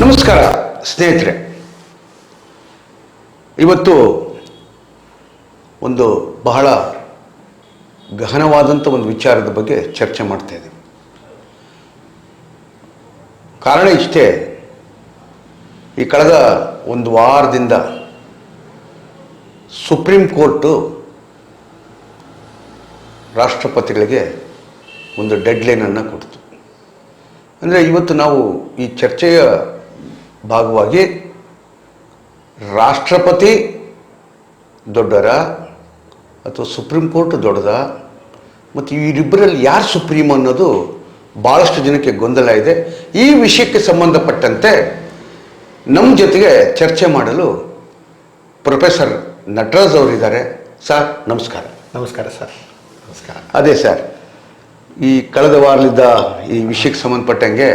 ನಮಸ್ಕಾರ ಸ್ನೇಹಿತರೆ. ಇವತ್ತು ಒಂದು ಬಹಳ ಗಹನವಾದಂಥ ಒಂದು ವಿಚಾರದ ಬಗ್ಗೆ ಚರ್ಚೆ ಮಾಡ್ತಾ ಇದ್ದೀವಿ. ಕಾರಣ ಇಷ್ಟೇ, ಈ ಕಳೆದ ಒಂದು ವಾರದಿಂದ ಸುಪ್ರೀಂ ಕೋರ್ಟು ರಾಷ್ಟ್ರಪತಿಗಳಿಗೆ ಒಂದು ಡೆಡ್ಲೈನನ್ನು ಕೊಡ್ತು. ಅಂದರೆ ಇವತ್ತು ನಾವು ಈ ಚರ್ಚೆಯ ಭಾಗವಾಗಿ ರಾಷ್ಟ್ರಪತಿ ದೊಡ್ಡರ ಅಥವಾ ಸುಪ್ರೀಂ ಕೋರ್ಟ್ ದೊಡ್ಡದ ಮತ್ತು ಇವರಿಬ್ಬರಲ್ಲಿ ಯಾರು ಸುಪ್ರೀಂ ಅನ್ನೋದು ಭಾಳಷ್ಟು ಜನಕ್ಕೆ ಗೊಂದಲ ಇದೆ. ಈ ವಿಷಯಕ್ಕೆ ಸಂಬಂಧಪಟ್ಟಂತೆ ನಮ್ಮ ಜೊತೆಗೆ ಚರ್ಚೆ ಮಾಡಲು ಪ್ರೊಫೆಸರ್ ನಟರಾಜ್ ಅವರಿದ್ದಾರೆ. ಸರ್ ನಮಸ್ಕಾರ. ನಮಸ್ಕಾರ ಸರ್. ನಮಸ್ಕಾರ. ಅದೇ ಸರ್, ಈ ಕಳೆದ ವಾರದಿಂದ ಈ ವಿಷಯಕ್ಕೆ ಸಂಬಂಧಪಟ್ಟಂಗೆ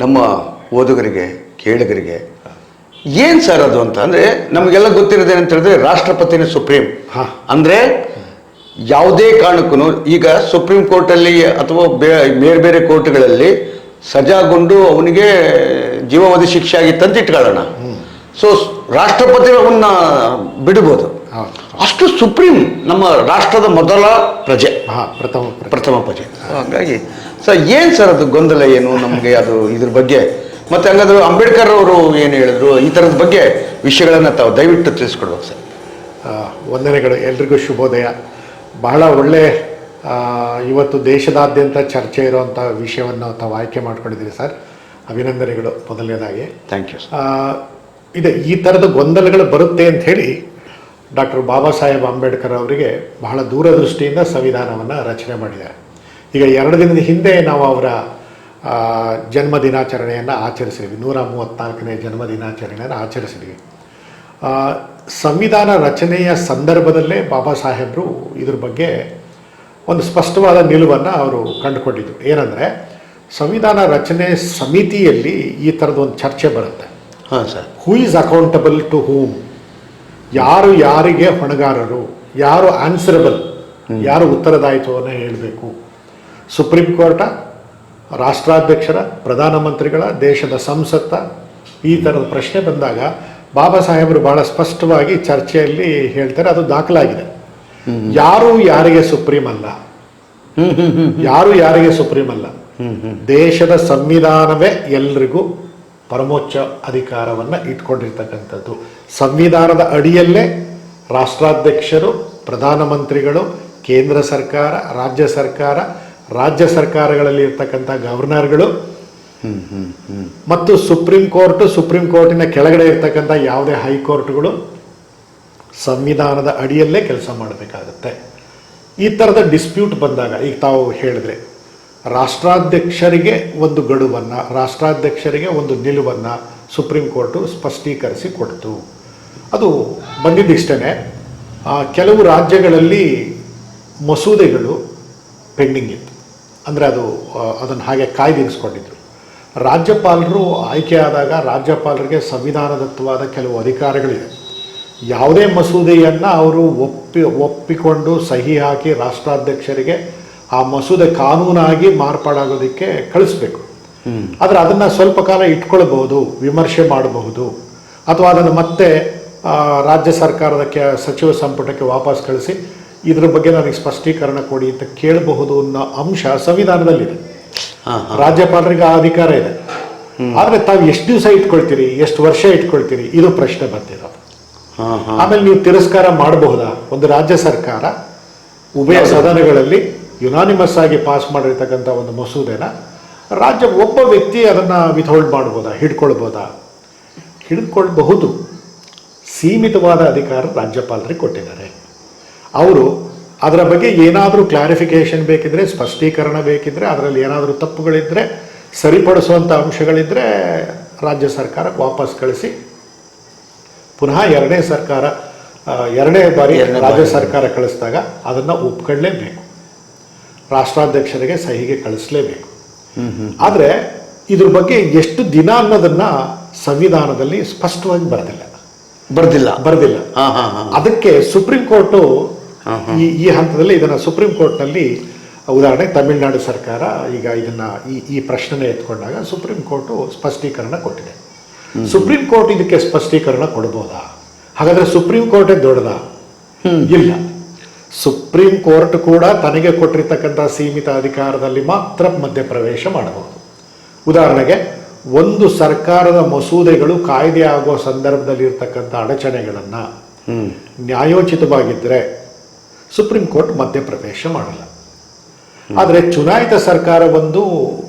ನಮ್ಮ ಓದುಗರಿಗೆ ಕೇಳುಗರಿಗೆ ಏನು ಸರ್ ಅದು ಅಂತ ಅಂದರೆ, ನಮಗೆಲ್ಲ ಗೊತ್ತಿರೋದೇನಂತ ಹೇಳಿದ್ರೆ ರಾಷ್ಟ್ರಪತಿನೇ ಸುಪ್ರೀಂ. ಅಂದರೆ ಯಾವುದೇ ಕಾರಣಕ್ಕೂ ಈಗ ಸುಪ್ರೀಂ ಕೋರ್ಟಲ್ಲಿ ಅಥವಾ ಬೇರೆ ಬೇರೆ ಕೋರ್ಟ್ಗಳಲ್ಲಿ ಸಜಾಗೊಂಡು ಅವನಿಗೆ ಜೀವಾವಧಿ ಶಿಕ್ಷೆ ಆಗಿತ್ತಂತ ಇಟ್ಕೊಳ್ಳೋಣ. ಸೊ ರಾಷ್ಟ್ರಪತಿ ಅವನ್ನ ಬಿಡ್ಬೋದು. ಅಷ್ಟು ಸುಪ್ರೀಂ ನಮ್ಮ ರಾಷ್ಟ್ರದ ಮೊದಲ ಪ್ರಜೆ, ಪ್ರಥಮ ಪ್ರಜೆ. ಹಾಗಾಗಿ ಸರ್ ಏನು ಸರ್ ಅದು ಗೊಂದಲ ಏನು ನಮಗೆ ಅದು ಇದ್ರ ಬಗ್ಗೆ? ಮತ್ತು ಹಂಗಾದ್ರೆ ಅಂಬೇಡ್ಕರ್ ಅವರು ಏನು ಹೇಳಿದ್ರು, ಈ ಥರದ ಬಗ್ಗೆ ವಿಷಯಗಳನ್ನು ತಾವು ದಯವಿಟ್ಟು ತಿಳಿಸ್ಕೊಡ್ಬೇಕು ಸರ್. ವಂದನೆಗಳು, ಎಲ್ರಿಗೂ ಶುಭೋದಯ. ಬಹಳ ಒಳ್ಳೆ ಇವತ್ತು ದೇಶದಾದ್ಯಂತ ಚರ್ಚೆ ಇರುವಂಥ ವಿಷಯವನ್ನು ತಾವು ಆಯ್ಕೆ ಮಾಡ್ಕೊಂಡಿದ್ದೀರಿ ಸರ್. ಅಭಿನಂದನೆಗಳು ಮೊದಲನೇದಾಗಿ. Thank you. ಇದೆ, ಈ ಥರದ ಗೊಂದಲಗಳು ಬರುತ್ತೆ ಅಂತ ಹೇಳಿ ಡಾಕ್ಟರ್ ಬಾಬಾ ಸಾಹೇಬ್ ಅಂಬೇಡ್ಕರ್ ಅವರಿಗೆ ಬಹಳ ದೂರದೃಷ್ಟಿಯಿಂದ ಸಂವಿಧಾನವನ್ನು ರಚನೆ ಮಾಡಿದ್ದಾರೆ. ಈಗ 2 ದಿನದ ಹಿಂದೆ ನಾವು ಅವರ ಜನ್ಮ ದಿನಾಚರಣೆಯನ್ನು ಆಚರಿಸಿದ್ವಿ. 134ನೇ ಜನ್ಮ ದಿನಾಚರಣೆಯನ್ನು ಆಚರಿಸಿದ್ವಿ. ಸಂವಿಧಾನ ರಚನೆಯ ಸಂದರ್ಭದಲ್ಲೇ ಬಾಬಾ ಸಾಹೇಬರು ಇದ್ರ ಬಗ್ಗೆ ಒಂದು ಸ್ಪಷ್ಟವಾದ ನಿಲುವನ್ನು ಅವರು ಕಂಡುಕೊಂಡಿದ್ರು. ಏನಂದರೆ, ಸಂವಿಧಾನ ರಚನೆ ಸಮಿತಿಯಲ್ಲಿ ಈ ಥರದ ಒಂದು ಚರ್ಚೆ ಬರುತ್ತೆ. ಹಾಂ sir. Who is accountable to whom? ಯಾರು ಯಾರಿಗೆ ಹೊಣೆಗಾರರು, ಯಾರು ಆನ್ಸರಬಲ್, ಯಾರು ಉತ್ತರದಾಯಿತ್ವವನ್ನು ಹೇಳಬೇಕು? ಸುಪ್ರೀಂ ಕೋರ್ಟ, ರಾಷ್ಟ್ರಾಧ್ಯಕ್ಷರ, ಪ್ರಧಾನಮಂತ್ರಿಗಳ, ದೇಶದ ಸಂಸತ್ತ? ಈ ಥರದ ಪ್ರಶ್ನೆ ಬಂದಾಗ ಬಾಬಾ ಸಾಹೇಬರು ಬಹಳ ಸ್ಪಷ್ಟವಾಗಿ ಚರ್ಚೆಯಲ್ಲಿ ಹೇಳ್ತಾರೆ, ಅದು ದಾಖಲಾಗಿದೆ. ಯಾರು ಯಾರಿಗೆ ಸುಪ್ರೀಂ ಅಲ್ಲ, ಯಾರು ಯಾರಿಗೆ ಸುಪ್ರೀಂ ಅಲ್ಲ. ದೇಶದ ಸಂವಿಧಾನವೇ ಎಲ್ರಿಗೂ ಪರಮೋಚ್ಚ ಅಧಿಕಾರವನ್ನು ಇಟ್ಕೊಂಡಿರ್ತಕ್ಕಂಥದ್ದು. ಸಂವಿಧಾನದ ಅಡಿಯಲ್ಲೇ ರಾಷ್ಟ್ರಾಧ್ಯಕ್ಷರು, ಪ್ರಧಾನಮಂತ್ರಿಗಳು, ಕೇಂದ್ರ ಸರ್ಕಾರ, ರಾಜ್ಯ ಸರ್ಕಾರಗಳಲ್ಲಿ ಇರ್ತಕ್ಕಂಥ ಗವರ್ನರ್ಗಳು ಮತ್ತು ಸುಪ್ರೀಂ ಕೋರ್ಟಿನ ಕೆಳಗಡೆ ಇರ್ತಕ್ಕಂಥ ಯಾವುದೇ ಹೈಕೋರ್ಟ್ಗಳು ಸಂವಿಧಾನದ ಅಡಿಯಲ್ಲೇ ಕೆಲಸ ಮಾಡಬೇಕಾಗತ್ತೆ. ಈ ಥರದ ಡಿಸ್ಪ್ಯೂಟ್ ಬಂದಾಗ, ಈಗ ತಾವು ಹೇಳಿದ್ರೆ, ರಾಷ್ಟ್ರಾಧ್ಯಕ್ಷರಿಗೆ ಒಂದು ಗಡುವನ್ನು, ರಾಷ್ಟ್ರಾಧ್ಯಕ್ಷರಿಗೆ ಒಂದು ನಿಲುವನ್ನು ಸುಪ್ರೀಂ ಕೋರ್ಟು ಸ್ಪಷ್ಟೀಕರಿಸಿ ಕೊಡ್ತು. ಅದು ಬಂದಿದ್ದಿಷ್ಟೇ. ಕೆಲವು ರಾಜ್ಯಗಳಲ್ಲಿ ಮಸೂದೆಗಳು ಪೆಂಡಿಂಗ್ ಇತ್ತು. ಅಂದರೆ ಅದನ್ನು ಹಾಗೆ ಕಾಯ್ದಿರಿಸ್ಕೊಂಡಿದ್ರು. ರಾಜ್ಯಪಾಲರು ಆಯ್ಕೆಯಾದಾಗ ರಾಜ್ಯಪಾಲರಿಗೆ ಸಂವಿಧಾನದತ್ತವಾದ ಕೆಲವು ಅಧಿಕಾರಗಳಿವೆ. ಯಾವುದೇ ಮಸೂದೆಯನ್ನು ಅವರು ಒಪ್ಪಿಕೊಂಡು ಸಹಿ ಹಾಕಿ ರಾಷ್ಟ್ರಾಧ್ಯಕ್ಷರಿಗೆ ಆ ಮಸೂದೆ ಕಾನೂನಾಗಿ ಮಾರ್ಪಾಡಾಗೋದಕ್ಕೆ ಕಳಿಸ್ಬೇಕು. ಆದರೆ ಅದನ್ನು ಸ್ವಲ್ಪ ಕಾಲ ಇಟ್ಕೊಳ್ಬಹುದು, ವಿಮರ್ಶೆ ಮಾಡಬಹುದು, ಅಥವಾ ಅದನ್ನು ಮತ್ತೆ ರಾಜ್ಯ ಸರ್ಕಾರದ ಸಚಿವ ಸಂಪುಟಕ್ಕೆ ವಾಪಸ್ ಕಳಿಸಿ ಇದ್ರ ಬಗ್ಗೆ ನನಗೆ ಸ್ಪಷ್ಟೀಕರಣ ಕೊಡಿ ಅಂತ ಕೇಳಬಹುದು ಅನ್ನೋ ಅಂಶ ಸಂವಿಧಾನದಲ್ಲಿದೆ. ರಾಜ್ಯಪಾಲರಿಗೆ ಆ ಅಧಿಕಾರ ಇದೆ. ಆದರೆ ತಾವು ಎಷ್ಟು ದಿವಸ ಇಟ್ಕೊಳ್ತೀರಿ, ಎಷ್ಟು ವರ್ಷ ಇಟ್ಕೊಳ್ತೀರಿ, ಇದು ಪ್ರಶ್ನೆ ಬಂದಿರೋದು. ಆಮೇಲೆ ನೀವು ತಿರಸ್ಕಾರ ಮಾಡಬಹುದಾ? ಒಂದು ರಾಜ್ಯ ಸರ್ಕಾರ ಉಭಯ ಸದನಗಳಲ್ಲಿ ಯುನಾನಿಮಸ್ ಆಗಿ ಪಾಸ್ ಮಾಡಿರ್ತಕ್ಕಂಥ ಒಂದು ಮಸೂದೆನ ಒಬ್ಬ ವ್ಯಕ್ತಿ ಅದನ್ನು ವಿಥೋಲ್ಡ್ ಮಾಡ್ಬೋದಾ, ಹಿಡ್ಕೊಳ್ಬಹುದು. ಸೀಮಿತವಾದ ಅಧಿಕಾರ ರಾಜ್ಯಪಾಲರಿಗೆ ಕೊಟ್ಟಿದ್ದಾರೆ. ಅವರು ಅದರ ಬಗ್ಗೆ ಏನಾದರೂ ಕ್ಲಾರಿಫಿಕೇಷನ್ ಬೇಕಿದ್ರೆ, ಸ್ಪಷ್ಟೀಕರಣ ಬೇಕಿದ್ರೆ, ಅದರಲ್ಲಿ ಏನಾದರೂ ತಪ್ಪುಗಳಿದ್ದರೆ, ಸರಿಪಡಿಸುವಂಥ ಅಂಶಗಳಿದ್ದರೆ ರಾಜ್ಯ ಸರ್ಕಾರಕ್ಕೆ ವಾಪಸ್ ಕಳಿಸಿ ಪುನಃ ಎರಡನೇ ಬಾರಿ ರಾಜ್ಯ ಸರ್ಕಾರ ಕಳಿಸಿದಾಗ ಅದನ್ನು ಒಪ್ಕೊಳ್ಳೇಬೇಕು, ರಾಷ್ಟ್ರಾಧ್ಯಕ್ಷರಿಗೆ ಸಹಿಗೆ ಕಳಿಸಲೇಬೇಕು. ಆದರೆ ಇದ್ರ ಬಗ್ಗೆ ಎಷ್ಟು ದಿನ ಅನ್ನೋದನ್ನು ಸಂವಿಧಾನದಲ್ಲಿ ಸ್ಪಷ್ಟವಾಗಿ ಬರೆದಿಲ್ಲ. ಅದಕ್ಕೆ ಸುಪ್ರೀಂ ಕೋರ್ಟು ಈ ಹಂತದಲ್ಲಿ ಇದನ್ನು ಸುಪ್ರೀಂ ಕೋರ್ಟ್ನಲ್ಲಿ ಉದಾಹರಣೆಗೆ ತಮಿಳುನಾಡು ಸರ್ಕಾರ ಈಗ ಇದನ್ನು ಈ ಪ್ರಶ್ನೆ ಎತ್ಕೊಂಡಾಗ ಸುಪ್ರೀಂ ಕೋರ್ಟು ಸ್ಪಷ್ಟೀಕರಣ ಕೊಟ್ಟಿದೆ. ಸುಪ್ರೀಂ ಕೋರ್ಟ್ ಇದಕ್ಕೆ ಸ್ಪಷ್ಟೀಕರಣ ಕೊಡಬಹುದಾ? ಹಾಗಾದ್ರೆ ಸುಪ್ರೀಂ ಕೋರ್ಟೇ ದೊಡ್ಡದಾ? ಇಲ್ಲ. ಸುಪ್ರೀಂ ಕೋರ್ಟ್ ಕೂಡ ತನಗೆ ಕೊಟ್ಟಿರ್ತಕ್ಕಂಥ ಸೀಮಿತ ಅಧಿಕಾರದಲ್ಲಿ ಮಾತ್ರ ಮಧ್ಯಪ್ರವೇಶ ಮಾಡಬಹುದು. ಉದಾಹರಣೆಗೆ, ಒಂದು ಸರ್ಕಾರದ ಮಸೂದೆಗಳು ಕಾಯ್ದೆ ಆಗುವ ಸಂದರ್ಭದಲ್ಲಿ ಇರ್ತಕ್ಕಂಥ ಅಡಚಣೆಗಳನ್ನು ನ್ಯಾಯೋಚಿತವಾಗಿದ್ದರೆ ಸುಪ್ರೀಂ ಕೋರ್ಟ್ ಮಧ್ಯಪ್ರವೇಶ ಮಾಡಲ್ಲ. ಆದರೆ ಚುನಾಯಿತ ಸರ್ಕಾರ ಒಂದು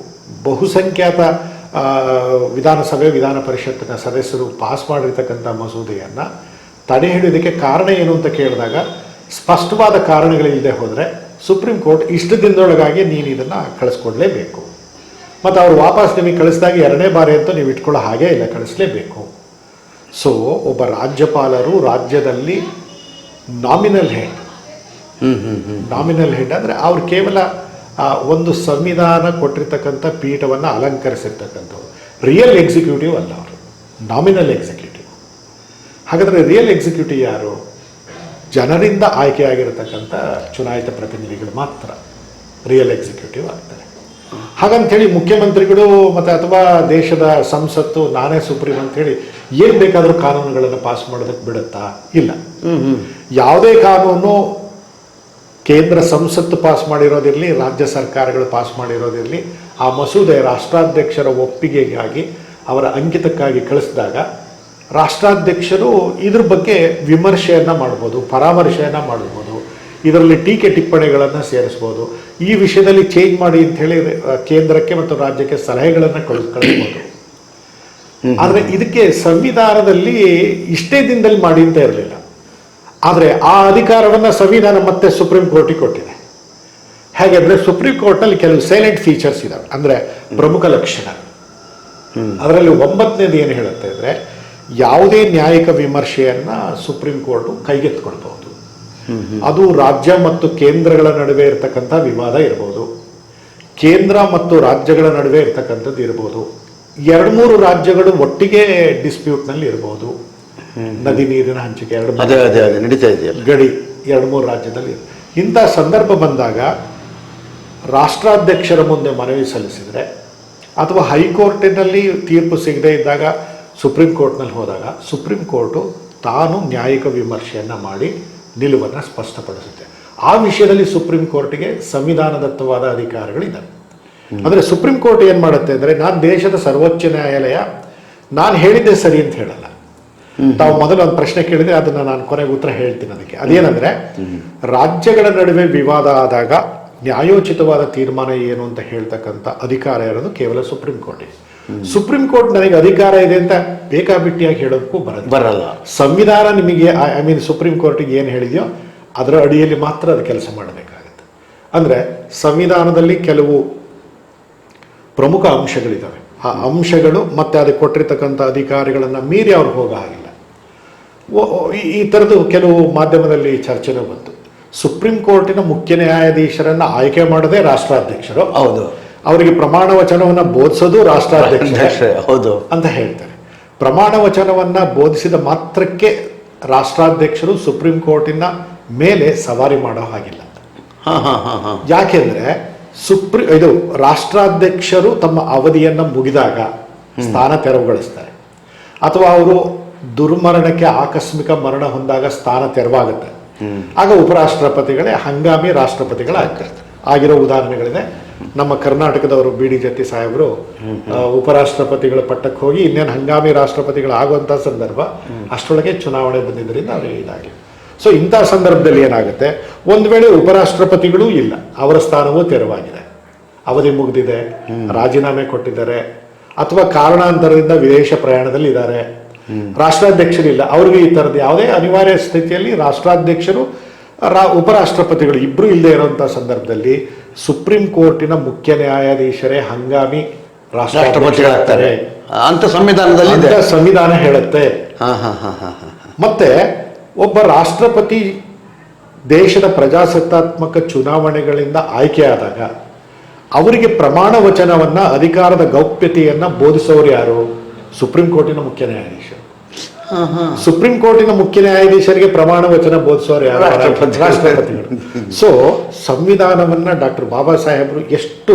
ಬಹುಸಂಖ್ಯಾತ ವಿಧಾನಸಭೆ ವಿಧಾನ ಪರಿಷತ್ತಿನ ಸದಸ್ಯರು ಪಾಸ್ ಮಾಡಿರ್ತಕ್ಕಂಥ ಮಸೂದೆಯನ್ನು ತಡೆ ಹಿಡಿಯೋದಕ್ಕೆ ಕಾರಣ ಏನು ಅಂತ ಕೇಳಿದಾಗ ಸ್ಪಷ್ಟವಾದ ಕಾರಣಗಳಿಲ್ಲದೆ ಹೋದರೆ ಸುಪ್ರೀಂ ಕೋರ್ಟ್ ಇಷ್ಟು ದಿನದೊಳಗಾಗಿ ನೀನು ಇದನ್ನು ಕಳಿಸ್ಕೊಡ್ಲೇಬೇಕು. ಮತ್ತು ಅವರು ವಾಪಸ್ ನಿಮಗೆ ಕಳಿಸಿದಾಗ ಎರಡನೇ ಬಾರಿ ಅಂತೂ ನೀವು ಇಟ್ಕೊಳ್ಳೋ ಹಾಗೇ ಇಲ್ಲ, ಕಳಿಸ್ಲೇಬೇಕು. ಸೊ ಒಬ್ಬ ರಾಜ್ಯಪಾಲರು ರಾಜ್ಯದಲ್ಲಿ ನಾಮಿನಲ್ ಹೆಡ್. ನಾಮಿನಲ್ ಹೆಡ್ ಅಂದರೆ ಅವ್ರು ಕೇವಲ ಒಂದು ಸಂವಿಧಾನ ಕೊಟ್ಟಿರ್ತಕ್ಕಂಥ ಪೀಠವನ್ನು ಅಲಂಕರಿಸಿರ್ತಕ್ಕಂಥವ್ರು. ರಿಯಲ್ ಎಕ್ಸಿಕ್ಯೂಟಿವ್ ಅಲ್ಲ, ಅವರು ನಾಮಿನಲ್ ಎಕ್ಸಿಕ್ಯೂಟಿವ್. ಹಾಗಾದರೆ ರಿಯಲ್ ಎಕ್ಸಿಕ್ಯೂಟಿವ್ ಯಾರು? ಜನರಿಂದ ಆಯ್ಕೆಯಾಗಿರತಕ್ಕಂಥ ಚುನಾಯಿತ ಪ್ರತಿನಿಧಿಗಳು ಮಾತ್ರ ರಿಯಲ್ ಎಕ್ಸಿಕ್ಯೂಟಿವ್ ಆಗ್ತಾರೆ. ಹಾಗಂತೇಳಿ ಮುಖ್ಯಮಂತ್ರಿಗಳು ಮತ್ತು ಅಥವಾ ದೇಶದ ಸಂಸತ್ತು ನಾನೇ ಸುಪ್ರೀಂ ಅಂತೇಳಿ ಏನು ಬೇಕಾದರೂ ಕಾನೂನುಗಳನ್ನು ಪಾಸ್ ಮಾಡೋದಕ್ಕೆ ಬಿಡುತ್ತಾ? ಇಲ್ಲ. ಯಾವುದೇ ಕಾನೂನು ಕೇಂದ್ರ ಸಂಸತ್ತು ಪಾಸ್ ಮಾಡಿರೋದಿರಲಿ, ರಾಜ್ಯ ಸರ್ಕಾರಗಳು ಪಾಸ್ ಮಾಡಿರೋದಿರಲಿ, ಆ ಮಸೂದೆ ರಾಷ್ಟ್ರಾಧ್ಯಕ್ಷರ ಒಪ್ಪಿಗೆಗಾಗಿ ಅವರ ಅಂಕಿತಕ್ಕಾಗಿ ಕಳಿಸಿದಾಗ ರಾಷ್ಟ್ರಾಧ್ಯಕ್ಷರು ಇದ್ರ ಬಗ್ಗೆ ವಿಮರ್ಶೆಯನ್ನು ಮಾಡ್ಬೋದು, ಪರಾಮರ್ಶೆಯನ್ನು ಮಾಡ್ಬೋದು, ಇದರಲ್ಲಿ ಟೀಕೆ ಟಿಪ್ಪಣಿಗಳನ್ನು ಸೇರಿಸ್ಬೋದು, ಈ ವಿಷಯದಲ್ಲಿ ಚೇಂಜ್ ಮಾಡಿ ಅಂಥೇಳಿ ಕೇಂದ್ರಕ್ಕೆ ಮತ್ತು ರಾಜ್ಯಕ್ಕೆ ಸಲಹೆಗಳನ್ನು ಕಳಿಸ್ಬೋದು. ಆದರೆ ಇದಕ್ಕೆ ಸಂವಿಧಾನದಲ್ಲಿ ಇಷ್ಟೇ ದಿನದಲ್ಲಿ ಮಾಡಿ ಅಂತ ಇರಲಿಲ್ಲ. ಆದರೆ ಆ ಅಧಿಕಾರವನ್ನು ಸಂವಿಧಾನ ಮತ್ತೆ ಸುಪ್ರೀಂ ಕೋರ್ಟಿಗೆ ಕೊಟ್ಟಿದೆ. ಹೇಗೆಂದರೆ ಸುಪ್ರೀಂ ಕೋರ್ಟ್ನಲ್ಲಿ ಕೆಲವು ಸೈಲೆಂಟ್ ಫೀಚರ್ಸ್ ಇದ್ದಾವೆ, ಅಂದರೆ ಪ್ರಮುಖ ಲಕ್ಷಣ. ಅದರಲ್ಲಿ 9ನೇದು ಏನು ಹೇಳುತ್ತೆ ಅಂದರೆ, ಯಾವುದೇ ನ್ಯಾಯಿಕ ವಿಮರ್ಶೆಯನ್ನು ಸುಪ್ರೀಂ ಕೋರ್ಟು ಕೈಗೆತ್ತಿಕೊಳ್ಬಹುದು. ಅದು ರಾಜ್ಯ ಮತ್ತು ಕೇಂದ್ರಗಳ ನಡುವೆ ಇರತಕ್ಕಂಥ ವಿವಾದ ಇರ್ಬೋದು, ಕೇಂದ್ರ ಮತ್ತು ರಾಜ್ಯಗಳ ನಡುವೆ ಇರತಕ್ಕಂಥದ್ದು ಇರ್ಬೋದು, 2-3 ರಾಜ್ಯಗಳು ಒಟ್ಟಿಗೆ ಡಿಸ್ಪ್ಯೂಟ್ನಲ್ಲಿ ಇರ್ಬೋದು. ನದಿ ನೀರಿನ ಹಂಚಿಕೆ ನಡೀತಾ ಇದೆಯಲ್ಲ, ಗಡಿ 2-3 ರಾಜ್ಯದಲ್ಲಿ. ಇಂಥ ಸಂದರ್ಭ ಬಂದಾಗ ರಾಷ್ಟ್ರಾಧ್ಯಕ್ಷರ ಮುಂದೆ ಮನವಿ ಸಲ್ಲಿಸಿದರೆ ಅಥವಾ ಹೈಕೋರ್ಟಿನಲ್ಲಿ ತೀರ್ಪು ಸಿಗದೇ ಇದ್ದಾಗ ಸುಪ್ರೀಂ ಕೋರ್ಟ್ನಲ್ಲಿ ಹೋದಾಗ ಸುಪ್ರೀಂ ಕೋರ್ಟು ತಾನು ನ್ಯಾಯಿಕ ವಿಮರ್ಶೆಯನ್ನು ಮಾಡಿ ನಿಲುವನ್ನು ಸ್ಪಷ್ಟಪಡಿಸುತ್ತೆ. ಆ ವಿಷಯದಲ್ಲಿ ಸುಪ್ರೀಂ ಕೋರ್ಟಿಗೆ ಸಂವಿಧಾನದತ್ತವಾದ ಅಧಿಕಾರಗಳಿದ್ದಾವೆ. ಅಂದರೆ ಸುಪ್ರೀಂ ಕೋರ್ಟ್ ಏನು ಮಾಡುತ್ತೆ ಅಂದರೆ, ನಾನು ದೇಶದ ಸರ್ವೋಚ್ಚ ನ್ಯಾಯಾಲಯ, ನಾನು ಹೇಳಿದ್ದೆ ಸರಿ ಅಂತ ಹೇಳಲ್ಲ. ತಾವು ಮೊದಲು ಒಂದು ಪ್ರಶ್ನೆ ಕೇಳಿದ್ರೆ ಅದನ್ನು ನಾನು ಕೊನೆಗೆ ಉತ್ತರ ಹೇಳ್ತೀನಿ ಅದಕ್ಕೆ. ಅದೇನೆಂದರೆ, ರಾಜ್ಯಗಳ ನಡುವೆ ವಿವಾದ ಆದಾಗ ನ್ಯಾಯೋಚಿತವಾದ ತೀರ್ಮಾನ ಏನು ಅಂತ ಹೇಳ್ತಕ್ಕಂಥ ಅಧಿಕಾರ ಇರೋದು ಕೇವಲ ಸುಪ್ರೀಂ ಕೋರ್ಟಿಗೆ. ಸುಪ್ರೀಂ ಕೋರ್ಟ್ ನನಗೆ ಅಧಿಕಾರ ಇದೆ ಅಂತ ಬೇಕಾಬಿಟ್ಟಿಯಾಗಿ ಹೇಳೋದಕ್ಕೂ ಬರಲ್ಲ. ಸಂವಿಧಾನ ನಿಮಗೆ ಸುಪ್ರೀಂ ಕೋರ್ಟಿಗೆ ಏನು ಹೇಳಿದೆಯೋ ಅದರ ಅಡಿಯಲ್ಲಿ ಮಾತ್ರ ಅದು ಕೆಲಸ ಮಾಡಬೇಕಾಗುತ್ತೆ. ಅಂದರೆ ಸಂವಿಧಾನದಲ್ಲಿ ಕೆಲವು ಪ್ರಮುಖ ಅಂಶಗಳಿದ್ದಾವೆ. ಆ ಅಂಶಗಳು ಮತ್ತೆ ಅದಕ್ಕೆ ಕೊಟ್ಟಿರ್ತಕ್ಕಂಥ ಅಧಿಕಾರಿಗಳನ್ನು ಮೀರಿ ಅವ್ರು ಹೋಗೋ ಹಾಗಿಲ್ಲ. ಈ ಥರದ್ದು ಕೆಲವು ಮಾಧ್ಯಮದಲ್ಲಿ ಚರ್ಚೆನೂ ಬಂತು. ಸುಪ್ರೀಂ ಕೋರ್ಟಿನ ಮುಖ್ಯ ನ್ಯಾಯಾಧೀಶರನ್ನು ಆಯ್ಕೆ ಮಾಡದೆ ರಾಷ್ಟ್ರಾಧ್ಯಕ್ಷರು, ಹೌದು, ಅವರಿಗೆ ಪ್ರಮಾಣ ವಚನವನ್ನು ಬೋಧಿಸೋದು ರಾಷ್ಟ್ರಾಧ್ಯಕ್ಷರೇ ಹೌದು ಅಂತ ಹೇಳ್ತಾರೆ. ಪ್ರಮಾಣ ವಚನವನ್ನು ಬೋಧಿಸಿದ ಮಾತ್ರಕ್ಕೆ ರಾಷ್ಟ್ರಾಧ್ಯಕ್ಷರು ಸುಪ್ರೀಂ ಕೋರ್ಟಿನ ಮೇಲೆ ಸವಾರಿ ಮಾಡೋ ಹಾಗಿಲ್ಲ. ಯಾಕೆಂದ್ರೆ ಇದು ರಾಷ್ಟ್ರಾಧ್ಯಕ್ಷರು ತಮ್ಮ ಅವಧಿಯನ್ನು ಮುಗಿದಾಗ ಸ್ಥಾನ ತೆರವುಗೊಳಿಸ್ತಾರೆ, ಅಥವಾ ಅವರು ದುರ್ಮರಣಕ್ಕೆ ಆಕಸ್ಮಿಕ ಮರಣ ಹೊಂದಾಗ ಸ್ಥಾನ ತೆರವಾಗುತ್ತೆ. ಆಗ ಉಪರಾಷ್ಟ್ರಪತಿಗಳೇ ಹಂಗಾಮಿ ರಾಷ್ಟ್ರಪತಿಗಳಾಗ್ತಾರೆ. ಆಗಿರೋ ಉದಾಹರಣೆಗಳಿದೆ. ನಮ್ಮ ಕರ್ನಾಟಕದವರು BD ಜತ್ತಿ ಸಾಹೇಬರು ಉಪರಾಷ್ಟ್ರಪತಿಗಳ ಪಟ್ಟಕ್ಕೆ ಹೋಗಿ ಇನ್ನೇನು ಹಂಗಾಮಿ ರಾಷ್ಟ್ರಪತಿಗಳಾಗುವಂಥ ಸಂದರ್ಭ, ಅಷ್ಟರೊಳಗೆ ಚುನಾವಣೆ ಬಂದಿದ್ದರಿಂದ ಅವರಿಗೆ ಇದಾಗಿ. ಸೊ ಇಂಥ ಸಂದರ್ಭದಲ್ಲಿ ಏನಾಗುತ್ತೆ, ಒಂದು ವೇಳೆ ಉಪರಾಷ್ಟ್ರಪತಿಗಳೂ ಇಲ್ಲ, ಅವರ ಸ್ಥಾನವೂ ತೆರವಾಗಿದೆ, ಅವಧಿ ಮುಗಿದಿದೆ, ರಾಜೀನಾಮೆ ಕೊಟ್ಟಿದ್ದಾರೆ, ಅಥವಾ ಕಾರಣಾಂತರದಿಂದ ವಿದೇಶ ಪ್ರಯಾಣದಲ್ಲಿ ಇದ್ದಾರೆ, ರಾಷ್ಟ್ರಾಧ್ಯಕ್ಷರಿಲ್ಲ, ಅವ್ರಿಗೆ ಈ ಥರದ್ದು ಯಾವುದೇ ಅನಿವಾರ್ಯ ಸ್ಥಿತಿಯಲ್ಲಿ ರಾಷ್ಟ್ರಾಧ್ಯಕ್ಷರು ಉಪರಾಷ್ಟ್ರಪತಿಗಳು ಇಬ್ಬರು ಇಲ್ಲದೆ ಇರುವಂಥ ಸಂದರ್ಭದಲ್ಲಿ ಸುಪ್ರೀಂ ಕೋರ್ಟಿನ ಮುಖ್ಯ ನ್ಯಾಯಾಧೀಶರೇ ಹಂಗಾಮಿ ರಾಷ್ಟ್ರಪತಿಗಳಾಗ್ತಾರೆ ಅಂತ ಸಂವಿಧಾನ ಹೇಳುತ್ತೆ. ಮತ್ತೆ ಒಬ್ಬ ರಾಷ್ಟ್ರಪತಿ ದೇಶದ ಪ್ರಜಾಸತ್ತಾತ್ಮಕ ಚುನಾವಣೆಗಳಿಂದ ಆಯ್ಕೆಯಾದಾಗ ಅವರಿಗೆ ಪ್ರಮಾಣ ವಚನವನ್ನ, ಅಧಿಕಾರದ ಗೌಪ್ಯತೆಯನ್ನ ಬೋಧಿಸೋರು ಯಾರು? ಸುಪ್ರೀಂ ಕೋರ್ಟಿನ ಮುಖ್ಯ ನ್ಯಾಯಾಧೀಶರು. ಸುಪ್ರೀಂ ಕೋರ್ಟಿನ ಮುಖ್ಯ ನ್ಯಾಯಾಧೀಶರಿಗೆ ಪ್ರಮಾಣ ವಚನ ಬೋಧಿಸೋರು ಯಾರು? ರಾಷ್ಟ್ರಪತಿಗಳು. ಸೊ ಸಂವಿಧಾನವನ್ನ ಡಾಕ್ಟರ್ ಬಾಬಾ ಸಾಹೇಬರು ಎಷ್ಟು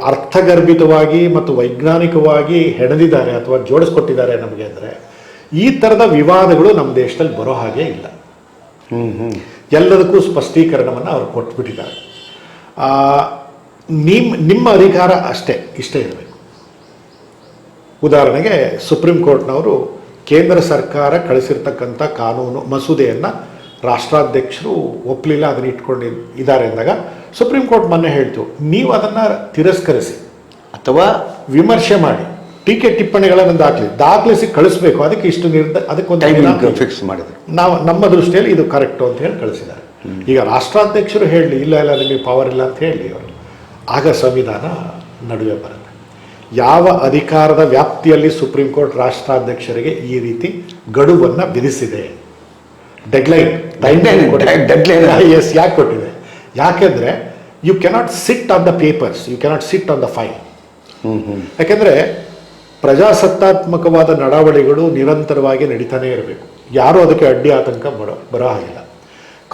ಅರ್ಥಗರ್ಭಿತವಾಗಿ ಮತ್ತು ವೈಜ್ಞಾನಿಕವಾಗಿ ಹೆಣೆದಿದ್ದಾರೆ ಅಥವಾ ಜೋಡಿಸ್ಕೊಟ್ಟಿದ್ದಾರೆ ನಮಗೆ ಅಂದರೆ ಈ ಥರದ ವಿವಾದಗಳು ನಮ್ಮ ದೇಶದಲ್ಲಿ ಬರೋ ಹಾಗೆ ಇಲ್ಲ. ಎಲ್ಲದಕ್ಕೂ ಸ್ಪಷ್ಟೀಕರಣವನ್ನು ಅವರು ಕೊಟ್ಬಿಟ್ಟಿದ್ದಾರೆ. ನಿಮ್ಮ ಅಧಿಕಾರ ಇಷ್ಟೇ ಇರಬೇಕು. ಉದಾಹರಣೆಗೆ ಸುಪ್ರೀಂ ಕೋರ್ಟ್ನವರು ಕೇಂದ್ರ ಸರ್ಕಾರ ಕಳಿಸಿರ್ತಕ್ಕಂಥ ಕಾನೂನು ಮಸೂದೆಯನ್ನು ರಾಷ್ಟ್ರಾಧ್ಯಕ್ಷರು ಒಪ್ಪಲಿಲ್ಲ, ಅದನ್ನು ಇಟ್ಕೊಂಡಿದ್ದಾರೆ ಅಂದಾಗ ಸುಪ್ರೀಂ ಕೋರ್ಟ್ ಮೊನ್ನೆ ಹೇಳ್ತು, ನೀವು ಅದನ್ನು ತಿರಸ್ಕರಿಸಿ ಅಥವಾ ವಿಮರ್ಶೆ ಮಾಡಿ ಟೀಕೆ ಟಿಪ್ಪಣಿಗಳನ್ನು ದಾಖಲಿಸಿ ಕಳಿಸ್ಬೇಕು. ಅದಕ್ಕೆ ಇಷ್ಟು ಅದಕ್ಕೊಂದು ಫಿಕ್ಸ್ ಮಾಡಿದ್ರು. ನಾವು ನಮ್ಮ ದೃಷ್ಟಿಯಲ್ಲಿ ಇದು ಕರೆಕ್ಟು ಅಂತ ಹೇಳಿ ಕಳಿಸಿದ್ದಾರೆ. ಈಗ ರಾಷ್ಟ್ರಾಧ್ಯಕ್ಷರು ಹೇಳಿ ಇಲ್ಲ ನಿಮಗೆ ಪವರ್ ಇಲ್ಲ ಅಂತ ಹೇಳಿ ಅವರು, ಆಗ ಸಂವಿಧಾನ ನಡುವೆ ಬರುತ್ತೆ. ಯಾವ ಅಧಿಕಾರದ ವ್ಯಾಪ್ತಿಯಲ್ಲಿ ಸುಪ್ರೀಂ ಕೋರ್ಟ್ ರಾಷ್ಟ್ರಾಧ್ಯಕ್ಷರಿಗೆ ಈ ರೀತಿ ಗಡುವನ್ನು ವಿಧಿಸಿದೆ, ಡೆಡ್ಲೈನ್ ಎಸ್ ಯಾಕೆ ಕೊಟ್ಟಿದೆ? ಯಾಕೆಂದರೆ you cannot sit on the papers, you cannot sit on the file. ಯಾಕೆಂದರೆ ಪ್ರಜಾಸತ್ತಾತ್ಮಕವಾದ ನಡವಳಿಗಳು ನಿರಂತರವಾಗಿ ನಡೀತಾನೆ ಇರಬೇಕು. ಯಾರೂ ಅದಕ್ಕೆ ಅಡ್ಡಿ ಆತಂಕ ಬರೋ ಹಾಗಿಲ್ಲ.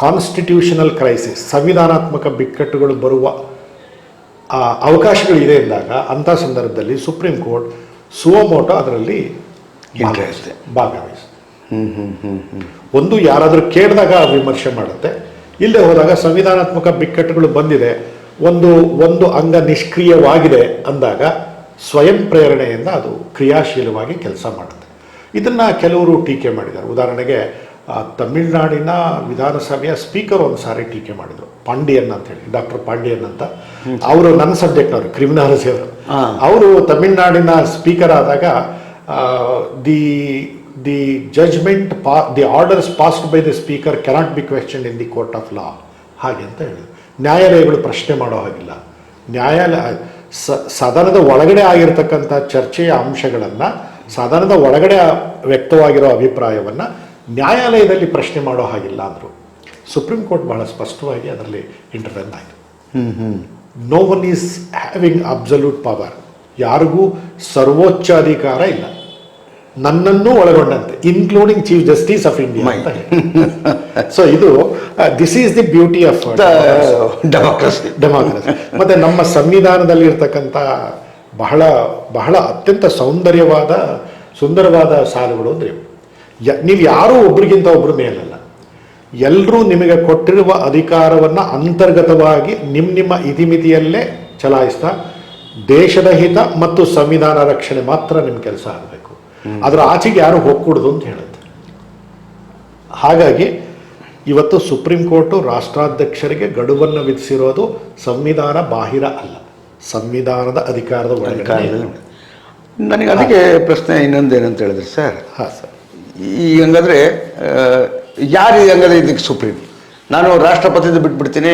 ಕಾನ್ಸ್ಟಿಟ್ಯೂಷನಲ್ ಕ್ರೈಸಿಸ್, ಸಂವಿಧಾನಾತ್ಮಕ ಬಿಕ್ಕಟ್ಟುಗಳು ಬರುವ ಅವಕಾಶಗಳಿದೆ ಎಂದಾಗ ಅಂಥ ಸಂದರ್ಭದಲ್ಲಿ ಸುಪ್ರೀಂ ಕೋರ್ಟ್ ಸುವಮೋಟೋ ಅದರಲ್ಲಿ ಭಾಗವಹಿಸುತ್ತೆ. ಒಂದು ಯಾರಾದರೂ ಕೇಳಿದಾಗ ವಿಮರ್ಶೆ ಮಾಡುತ್ತೆ, ಇಲ್ಲದೆ ಹೋದಾಗ ಸಂವಿಧಾನಾತ್ಮಕ ಬಿಕ್ಕಟ್ಟುಗಳು ಬಂದಿದೆ, ಒಂದು ಅಂಗ ನಿಷ್ಕ್ರಿಯವಾಗಿದೆ ಅಂದಾಗ ಸ್ವಯಂ ಪ್ರೇರಣೆಯಿಂದ ಅದು ಕ್ರಿಯಾಶೀಲವಾಗಿ ಕೆಲಸ ಮಾಡುತ್ತೆ. ಇದನ್ನು ಕೆಲವರು ಟೀಕೆ ಮಾಡಿದ್ದಾರೆ. ಉದಾಹರಣೆಗೆ ತಮಿಳುನಾಡಿನ ವಿಧಾನಸಭೆಯ ಸ್ಪೀಕರ್ ಒಂದು ಸಾರಿ ಟೀಕೆ ಮಾಡಿದರು, ಪಾಂಡಿಯನ್ ಅಂತ ಹೇಳಿ, ಡಾಕ್ಟರ್ ಪಾಂಡಿಯನ್ ಅಂತ. ಅವರು ನನ್ನ ಸಬ್ಜೆಕ್ಟ್ನವರು, ಕ್ರಿಮಿನಾಲಜಿ ಅವರು. ಅವರು ತಮಿಳುನಾಡಿನ ಸ್ಪೀಕರ್ ಆದಾಗ the judgment the orders passed by the speaker cannot be question in the court of law, ಹಾಗೆ ಅಂತ ಹೇಳಿದ್ರು. ನ್ಯಾಯಾಲಯಗಳು ಪ್ರಶ್ನೆ ಮಾಡೋ ಹಾಗಿಲ್ಲ. ಸದನದ ಒಳಗಡೆ ಆಗಿರ್ತಕ್ಕಂಥ ಚರ್ಚೆಯ ಅಂಶಗಳನ್ನು, ಸದನದ ಒಳಗಡೆ ವ್ಯಕ್ತವಾಗಿರೋ ಅಭಿಪ್ರಾಯವನ್ನು ನ್ಯಾಯಾಲಯದಲ್ಲಿ ಪ್ರಶ್ನೆ ಮಾಡೋ ಹಾಗಿಲ್ಲ ಅಂದರು. ಸುಪ್ರೀಂ ಕೋರ್ಟ್ ಬಹಳ ಸ್ಪಷ್ಟವಾಗಿ ಅದರಲ್ಲಿ ಇಂಟರ್ವೆನ್ ಆಯಿತು. No one is having absolute power, ಯಾರಿಗೂ ಸರ್ವೋಚ್ಚ ಅಧಿಕಾರ ಇಲ್ಲ, ನನ್ನನ್ನು ಒಳಗೊಂಡಂತೆ, including Chief justice of India ಅಂತ ಹೇಳಿ. ಸೊ ಇದು this is the beauty of democracy. ಮತ್ತೆ ನಮ್ಮ ಸಂವಿಧಾನದಲ್ಲಿ ಇರ್ತಕ್ಕಂಥ ಬಹಳ ಬಹಳ ಅತ್ಯಂತ ಸುಂದರವಾದ ಸಾಲುಗಳು ಅಂದರೆ, ನೀವು ಯಾರೂ ಒಬ್ರಿಗಿಂತ ಒಬ್ಬರ ಮೇಲಲ್ಲ, ಎಲ್ಲರೂ ನಿಮಗೆ ಕೊಟ್ಟಿರುವ ಅಧಿಕಾರವನ್ನು ಅಂತರ್ಗತವಾಗಿ ನಿಮ್ಮ ಇತಿಮಿತಿಯಲ್ಲೇ ಚಲಾಯಿಸ್ತಾ ದೇಶದ ಹಿತ ಮತ್ತು ಸಂವಿಧಾನ ರಕ್ಷಣೆ ಮಾತ್ರ ನಿಮ್ಮ ಕೆಲಸ ಆಗಬೇಕು, ಅದರ ಆಚೆಗೆ ಯಾರು ಹೋಗ್ಕೂಡ್ದು ಅಂತ ಹೇಳುತ್ತೆ. ಹಾಗಾಗಿ ಇವತ್ತು ಸುಪ್ರೀಂ ಕೋರ್ಟು ರಾಷ್ಟ್ರಾಧ್ಯಕ್ಷರಿಗೆ ಗಡುವನ್ನು ವಿಧಿಸಿರೋದು ಸಂವಿಧಾನ ಬಾಹಿರ ಅಲ್ಲ, ಸಂವಿಧಾನದ ಅಧಿಕಾರದ ಒಳಗಡೆ. ನನಗೆ ಅದಕ್ಕೆ ಪ್ರಶ್ನೆ ಇನ್ನೊಂದೇನಂತ ಹೇಳಿದ್ರೆ ಸರ್, ಹಾಂ ಸರ್, ಈ ಹಂಗಾದ್ರೆ ಯಾರು ಹಂಗಾದ್ರೆ ಇದಕ್ಕೆ ಸುಪ್ರೀಂ? ನಾನು ರಾಷ್ಟ್ರಪತಿದು ಬಿಟ್ಬಿಡ್ತೀನಿ,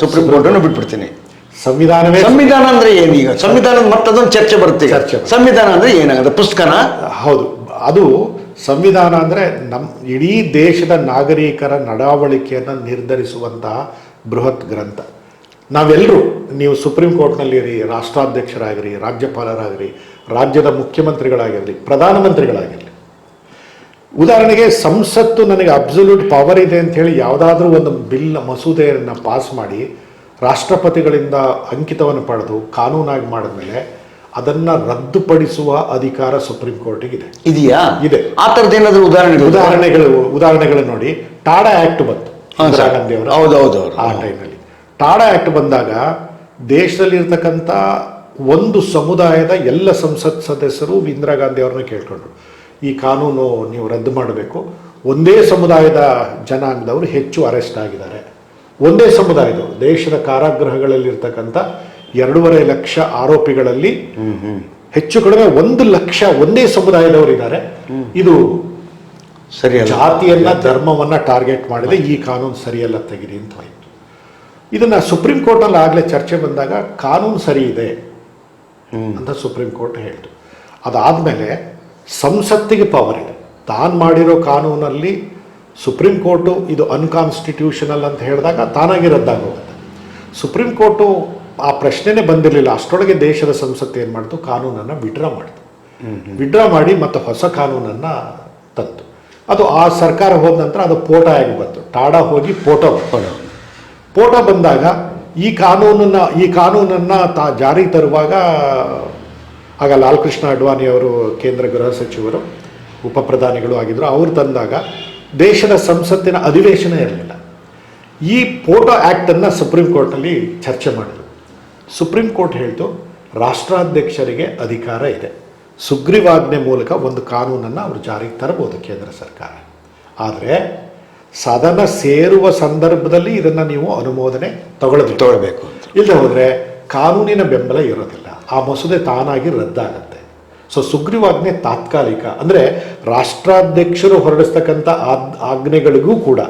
ಸುಪ್ರೀಂ ಕೋರ್ಟನ್ನು ಬಿಟ್ಬಿಡ್ತೀನಿ. ಸಂವಿಧಾನ ಅಂದ್ರೆ ಏನೀಗ? ಸಂವಿಧಾನದ ಮತ್ತದೊಂದು ಚರ್ಚೆ ಬರುತ್ತೆ. ಸಂವಿಧಾನ ಅಂದ್ರೆ ಏನಾಗುತ್ತೆ? ಪುಸ್ತಕನ? ಹೌದು, ಅದು ಸಂವಿಧಾನ ಅಂದರೆ ಇಡೀ ದೇಶದ ನಾಗರಿಕರ ನಡವಳಿಕೆಯನ್ನು ನಿರ್ಧರಿಸುವಂತಹ ಬೃಹತ್ ಗ್ರಂಥ. ನಾವೆಲ್ಲರೂ, ನೀವು ಸುಪ್ರೀಂ ಕೋರ್ಟ್ನಲ್ಲಿರಿ, ರಾಷ್ಟ್ರಾಧ್ಯಕ್ಷರಾಗಿರಿ, ರಾಜ್ಯಪಾಲರಾಗಿರಿ, ರಾಜ್ಯದ ಮುಖ್ಯಮಂತ್ರಿಗಳಾಗಿರಲಿ, ಪ್ರಧಾನಮಂತ್ರಿಗಳಾಗಿರಲಿ, ಉದಾಹರಣೆಗೆ ಸಂಸತ್ತು ನನಗೆ ಅಬ್ಸಲ್ಯೂಟ್ ಪವರ್ ಇದೆ ಅಂಥೇಳಿ ಯಾವುದಾದ್ರೂ ಒಂದು ಮಸೂದೆಯನ್ನು ಪಾಸ್ ಮಾಡಿ ರಾಷ್ಟ್ರಪತಿಗಳಿಂದ ಅಂಕಿತವನ್ನು ಪಡೆದು ಕಾನೂನಾಗಿ ಮಾಡಿದ್ಮೇಲೆ ಅದನ್ನು ರದ್ದುಪಡಿಸುವ ಅಧಿಕಾರ ಸುಪ್ರೀಂ ಕೋರ್ಟಿಗಿದೆ. ಇದೆಯಾ? ಇದೆ. ಆ ಥರದ್ದು ಏನಾದರೂ ಉದಾಹರಣೆಗಳು ನೋಡಿ. ಟಾಡಾ ಆ್ಯಕ್ಟ್ ಬಂತು ಇಂದಿರಾ ಗಾಂಧಿ ಅವರು ಆ ಟೈಮಲ್ಲಿ. ಟಾಡಾ ಆ್ಯಕ್ಟ್ ಬಂದಾಗ ದೇಶದಲ್ಲಿರ್ತಕ್ಕಂಥ ಒಂದು ಸಮುದಾಯದ ಎಲ್ಲ ಸಂಸತ್ ಸದಸ್ಯರು ಇಂದಿರಾ ಗಾಂಧಿ ಅವ್ರನ್ನ ಕೇಳ್ಕೊಂಡ್ರು, ಈ ಕಾನೂನು ನೀವು ರದ್ದು ಮಾಡಬೇಕು. ಒಂದೇ ಸಮುದಾಯದ ಜನಾಂಗದವರು ಹೆಚ್ಚು ಅರೆಸ್ಟ್ ಆಗಿದ್ದಾರೆ, ಒಂದೇ ಸಮುದಾಯದವರು. ದೇಶದ ಕಾರಾಗೃಹಗಳಲ್ಲಿರ್ತಕ್ಕಂಥ 2.5 ಲಕ್ಷ ಆರೋಪಿಗಳಲ್ಲಿ ಹೆಚ್ಚು ಕಡಿಮೆ 1 ಲಕ್ಷ ಒಂದೇ ಸಮುದಾಯದವರು ಇದ್ದಾರೆ. ಇದು ಸರಿಯಲ್ಲ, ಜಾತಿಯನ್ನ ಧರ್ಮವನ್ನ ಟಾರ್ಗೆಟ್ ಮಾಡಿದೆ, ಈ ಕಾನೂನು ಸರಿಯಲ್ಲ, ತೆಗಿರಿ ಅಂತ ಹೋಯ್ತು. ಇದನ್ನ ಸುಪ್ರೀಂ ಕೋರ್ಟ್ನಲ್ಲಿ ಆಗಲೇ ಚರ್ಚೆ ಬಂದಾಗ ಕಾನೂನು ಸರಿ ಇದೆ ಅಂತ ಸುಪ್ರೀಂ ಕೋರ್ಟ್ ಹೇಳ್ತು. ಅದಾದಮೇಲೆ ಸಂಸತ್ತಿಗೆ ಪವರ್ ಇದೆ. ತಾನು ಮಾಡಿರೋ ಕಾನೂನಲ್ಲಿ ಸುಪ್ರೀಂ ಕೋರ್ಟು ಇದು ಅನ್ಕಾನ್ಸ್ಟಿಟ್ಯೂಷನಲ್ ಅಂತ ಹೇಳಿದಾಗ ತಾನಾಗಿ ರದ್ದಾಗೋಗುತ್ತೆ. ಸುಪ್ರೀಂ ಕೋರ್ಟು ಆ ಪ್ರಶ್ನೆನೇ ಬಂದಿರಲಿಲ್ಲ. ಅಷ್ಟರೊಳಗೆ ದೇಶದ ಸಂಸತ್ತು ಏನು ಮಾಡ್ತು, ಕಾನೂನನ್ನು ವಿಡ್ರಾ ಮಾಡಿ ಮತ್ತೆ ಹೊಸ ಕಾನೂನನ್ನು ತಂತು. ಅದು ಆ ಸರ್ಕಾರ ಹೋದ ನಂತರ ಅದು ಪೋಟಾ ಆಗಿ ಬಂತು. ಟಾಡಾ ಹೋಗಿ ಪೋಟೋ ಬಂದಾಗ ಈ ಕಾನೂನನ್ನ ಜಾರಿ ತರುವಾಗ ಆಗ ಲಾಲ್ ಕೃಷ್ಣ ಅಡ್ವಾಣಿ ಅವರು ಕೇಂದ್ರ ಗೃಹ ಸಚಿವರು ಉಪ ಪ್ರಧಾನಿಗಳು ಆಗಿದ್ರು. ಅವರು ತಂದಾಗ ದೇಶದ ಸಂಸತ್ತಿನ ಅಧಿವೇಶನ ಇರಲಿಲ್ಲ. ಈ ಪೋಟೋ ಆ್ಯಕ್ಟನ್ನು ಸುಪ್ರೀಂ ಕೋರ್ಟಲ್ಲಿ ಚರ್ಚೆ ಮಾಡಿದರು. ಸುಪ್ರೀಂ ಕೋರ್ಟ್ ಹೇಳ್ತು ರಾಷ್ಟ್ರಾಧ್ಯಕ್ಷರಿಗೆ ಅಧಿಕಾರ ಇದೆ, ಸುಗ್ರೀವಾಜ್ಞೆ ಮೂಲಕ ಒಂದು ಕಾನೂನನ್ನು ಅವರು ಜಾರಿಗೆ ತರಬಹುದು ಕೇಂದ್ರ ಸರ್ಕಾರ. ಆದರೆ ಸದನ ಸೇರುವ ಸಂದರ್ಭದಲ್ಲಿ ಇದನ್ನು ನೀವು ಅನುಮೋದನೆ ತಗೊಳ್ಬೇಕು. ಇಲ್ಲದೆ ಹೋದರೆ ಕಾನೂನಿನ ಬೆಂಬಲ ಇರೋದಿಲ್ಲ, ಆ ಮಸೂದೆ ತಾನಾಗಿ ರದ್ದಾಗತ್ತೆ. ಸೊ ಸುಗ್ರೀವಾಜ್ಞೆ ತಾತ್ಕಾಲಿಕ, ಅಂದರೆ ರಾಷ್ಟ್ರಾಧ್ಯಕ್ಷರು ಹೊರಡಿಸ್ತಕ್ಕಂಥ ಆಜ್ಞೆಗಳಿಗೂ ಕೂಡ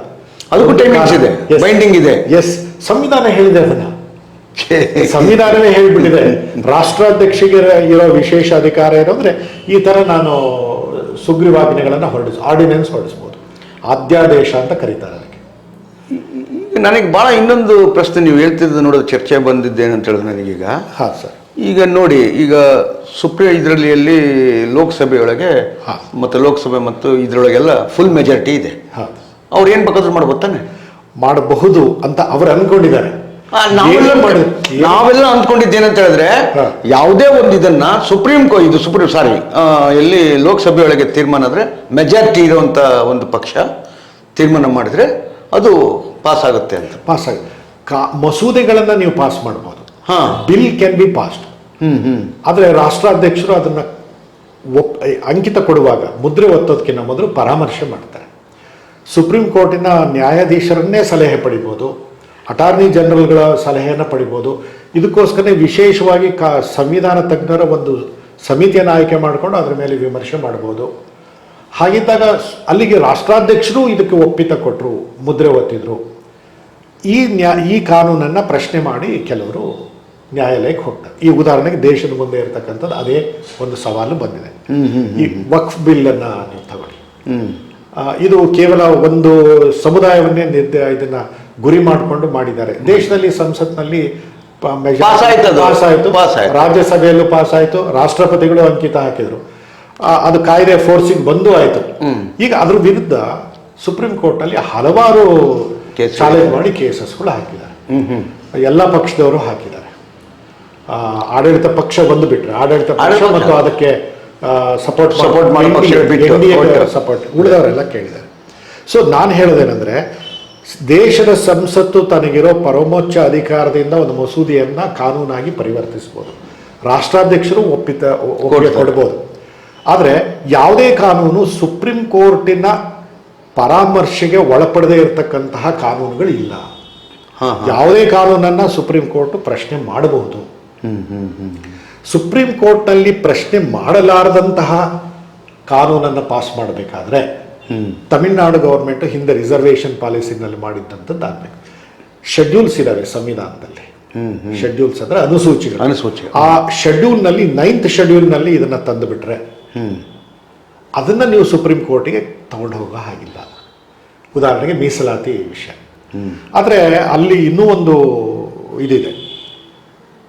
ಅದಕ್ಕೂ ಟೈಮಿಂಗ್ಸ್ ಇದೆ, ಬೈಂಡಿಂಗ್ ಇದೆ. ಎಸ್, ಸಂವಿಧಾನ ಹೇಳಿದೆ ಅದನ್ನ. ಸಂವಿಧಾನವೇ ಹೇಳಿಬಿಟ್ಟಿದೆ ರಾಷ್ಟ್ರಾಧ್ಯಕ್ಷರಿಗೆ ಇರೋ ವಿಶೇಷ ಅಧಿಕಾರ ಏನಂದ್ರೆ ಈ ತರ ನಾನು ಸುಗ್ರೀವಾಜ್ಞೆಗಳನ್ನು ಆರ್ಡಿನೆನ್ಸ್ ಹೊರಡಿಸ್ಬೋದು, ಅಧ್ಯಾದೇಶ ಅಂತ ಕರೀತಾರೆ ಅದಕ್ಕೆ. ನನಗೆ ಭಾಳ ಇನ್ನೊಂದು ಪ್ರಶ್ನೆ ನೀವು ಹೇಳ್ತಿದ್ದು ನೋಡೋದು ಚರ್ಚೆ ಬಂದಿದ್ದೇನಂತ ಹೇಳಿದ್ರೆ ನನಗೀಗ. ಹಾಂ ಸರ್. ಈಗ ನೋಡಿ, ಈಗ ಇದರಲ್ಲಿ ಲೋಕಸಭೆಯೊಳಗೆ ಮತ್ತು ಲೋಕಸಭೆ ಮತ್ತು ಇದರೊಳಗೆಲ್ಲ ಫುಲ್ ಮೆಜಾರಿಟಿ ಇದೆ. ಅವ್ರು ಏನು ಬೇಕಾದ್ರೂ ಮಾಡ್ಬೋದು ತಾನೆ? ಮಾಡಬಹುದು ಅಂತ ಅವ್ರು ಅನ್ಕೊಂಡಿದ್ದಾರೆ. ನಾವೆಲ್ಲ ಅಂದ್ಕೊಂಡಿದ್ದೇನಂತ ಹೇಳಿದ್ರೆ ಯಾವುದೇ ಒಂದು ಇದನ್ನ ಎಲ್ಲಿ ಲೋಕಸಭೆಯೊಳಗೆ ತೀರ್ಮಾನ ಆದ್ರೆ ಮೆಜಾರಿಟಿ ಇರುವಂತ ಒಂದು ಪಕ್ಷ ತೀರ್ಮಾನ ಮಾಡಿದ್ರೆ ಅದು ಪಾಸ್ ಆಗುತ್ತೆ ಅಂತ. ಪಾಸ್ ಆಗುತ್ತೆ. ಮಸೂದೆಗಳನ್ನ ನೀವು ಪಾಸ್ ಮಾಡಬಹುದು. Bill can be passed. ಆದ್ರೆ ರಾಷ್ಟ್ರಾಧ್ಯಕ್ಷರು ಅದನ್ನ ಅಂಕಿತ ಕೊಡುವಾಗ ಮುದ್ರೆ ಒತ್ತೋದಕ್ಕಿಂತ ಮೊದಲು ಪರಾಮರ್ಶೆ ಮಾಡ್ತಾರೆ. ಸುಪ್ರೀಂ ಕೋರ್ಟಿನ ನ್ಯಾಯಾಧೀಶರನ್ನೇ ಸಲಹೆ ಪಡಿಬೋದು, ಅಟಾರ್ನಿ ಜನರಲ್ಗಳ ಸಲಹೆಯನ್ನು ಪಡಿಬೋದು. ಇದಕ್ಕೋಸ್ಕರ ವಿಶೇಷವಾಗಿ ಸಂವಿಧಾನ ತಜ್ಞರ ಒಂದು ಸಮಿತಿಯನ್ನು ಆಯ್ಕೆ ಮಾಡಿಕೊಂಡು ಅದರ ಮೇಲೆ ವಿಮರ್ಶೆ ಮಾಡ್ಬೋದು. ಹಾಗಿದ್ದಾಗ ಅಲ್ಲಿಗೆ ರಾಷ್ಟ್ರಾಧ್ಯಕ್ಷರು ಇದಕ್ಕೆ ಒಪ್ಪಿತ ಕೊಟ್ಟರು, ಮುದ್ರೆ ಒತ್ತಿದ್ರು. ಈ ಕಾನೂನನ್ನು ಪ್ರಶ್ನೆ ಮಾಡಿ ಕೆಲವರು ನ್ಯಾಯಾಲಯಕ್ಕೆ ಹೋಗ್ತಾರೆ. ಈ ಉದಾಹರಣೆಗೆ ದೇಶದ ಮುಂದೆ ಇರತಕ್ಕಂಥದ್ದು ಅದೇ ಒಂದು ಸವಾಲು ಬಂದಿದೆ. ಈ ವಕ್ಫ್ ಬಿಲ್ಲನ್ನು ನೀವು ತಗೊಳ್ಳಿ. ಇದು ಕೇವಲ ಒಂದು ಸಮುದಾಯವನ್ನೇ ಇದನ್ನ ಗುರಿ ಮಾಡಿಕೊಂಡು ಮಾಡಿದ್ದಾರೆ. ದೇಶದಲ್ಲಿ ಸಂಸತ್ನಲ್ಲಿ ಪಾಸ್ ಆಯಿತು, ರಾಜ್ಯಸಭೆಯಲ್ಲೂ ಪಾಸ್ ಆಯಿತು, ರಾಷ್ಟ್ರಪತಿಗಳು ಅಂಕಿತ ಹಾಕಿದ್ರು, ಅದು ಕಾಯ್ದೆ ಫೋರ್ಸಿಗೆ ಬಂದು ಆಯಿತು. ಈಗ ಅದ್ರ ವಿರುದ್ಧ ಸುಪ್ರೀಂ ಕೋರ್ಟಲ್ಲಿ ಹಲವಾರು ಚಾಲೆಂಜ್ ಮಾಡಿ ಕೇಸಸ್ಗಳು ಹಾಕಿದ್ದಾರೆ. ಎಲ್ಲ ಪಕ್ಷದವರು ಹಾಕಿದ್ದಾರೆ. ಆಡಳಿತ ಪಕ್ಷ ಬಂದು ಬಿಟ್ರೆ ಆಡಳಿತ ಪಕ್ಷ ಮತ್ತು ಅದಕ್ಕೆ ಸಪೋರ್ಟ್ ಉಳಿದವರೆಲ್ಲ ಕೇಳಿದ್ದಾರೆ. ಸೊ ನಾನು ಹೇಳೋದೇನೆಂದ್ರೆ, ದೇಶದ ಸಂಸತ್ತು ತನಗಿರೋ ಪರಮೋಚ್ಚ ಅಧಿಕಾರದಿಂದ ಒಂದು ಮಸೂದೆಯನ್ನ ಕಾನೂನಾಗಿ ಪರಿವರ್ತಿಸಬಹುದು. ರಾಷ್ಟ್ರಾಧ್ಯಕ್ಷರು ಒಪ್ಪಿಗೆ ಕೊಡ್ಬೋದು. ಆದರೆ ಯಾವುದೇ ಕಾನೂನು ಸುಪ್ರೀಂ ಕೋರ್ಟಿನ ಪರಾಮರ್ಶೆಗೆ ಒಳಪಡದೇ ಇರತಕ್ಕಂತಹ ಕಾನೂನುಗಳು ಇಲ್ಲ. ಯಾವುದೇ ಕಾನೂನನ್ನ ಸುಪ್ರೀಂ ಕೋರ್ಟ್ ಪ್ರಶ್ನೆ ಮಾಡಬಹುದು. ಸುಪ್ರೀಂ ಕೋರ್ಟ್ನಲ್ಲಿ ಪ್ರಶ್ನೆ ಮಾಡಲಾರದಂತಹ ಕಾನೂನನ್ನು ಪಾಸ್ ಮಾಡಬೇಕಾದ್ರೆ ತಮಿಳುನಾಡು ಗವರ್ಮೆಂಟ್ ಹಿಂದೆ ರಿಸರ್ವೇಷನ್ ಪಾಲಿಸಿನಲ್ಲಿ ಮಾಡಿದ್ದಂಥದ್ದು ಆಗಬೇಕು. ಶೆಡ್ಯೂಲ್ಸ್ ಇದಾವೆ ಸಂವಿಧಾನದಲ್ಲಿ. ಶೆಡ್ಯೂಲ್ಸ್ ಅಂದ್ರೆ ಅನುಸೂಚಿಗಳು. ಆ ಶೆಡ್ಯೂಲ್ನಲ್ಲಿ 9th ಶೆಡ್ಯೂಲ್ನಲ್ಲಿ ಇದನ್ನ ತಂದು ಬಿಟ್ರೆ ಅದನ್ನ ನೀವು ಸುಪ್ರೀಂ ಕೋರ್ಟಿಗೆ ತಗೊಂಡು ಹೋಗೋ ಹಾಗಿಲ್ಲ. ಉದಾಹರಣೆಗೆ ಮೀಸಲಾತಿ ವಿಷಯ. ಆದರೆ ಅಲ್ಲಿ ಇನ್ನೂ ಒಂದು ಇದಿದೆ.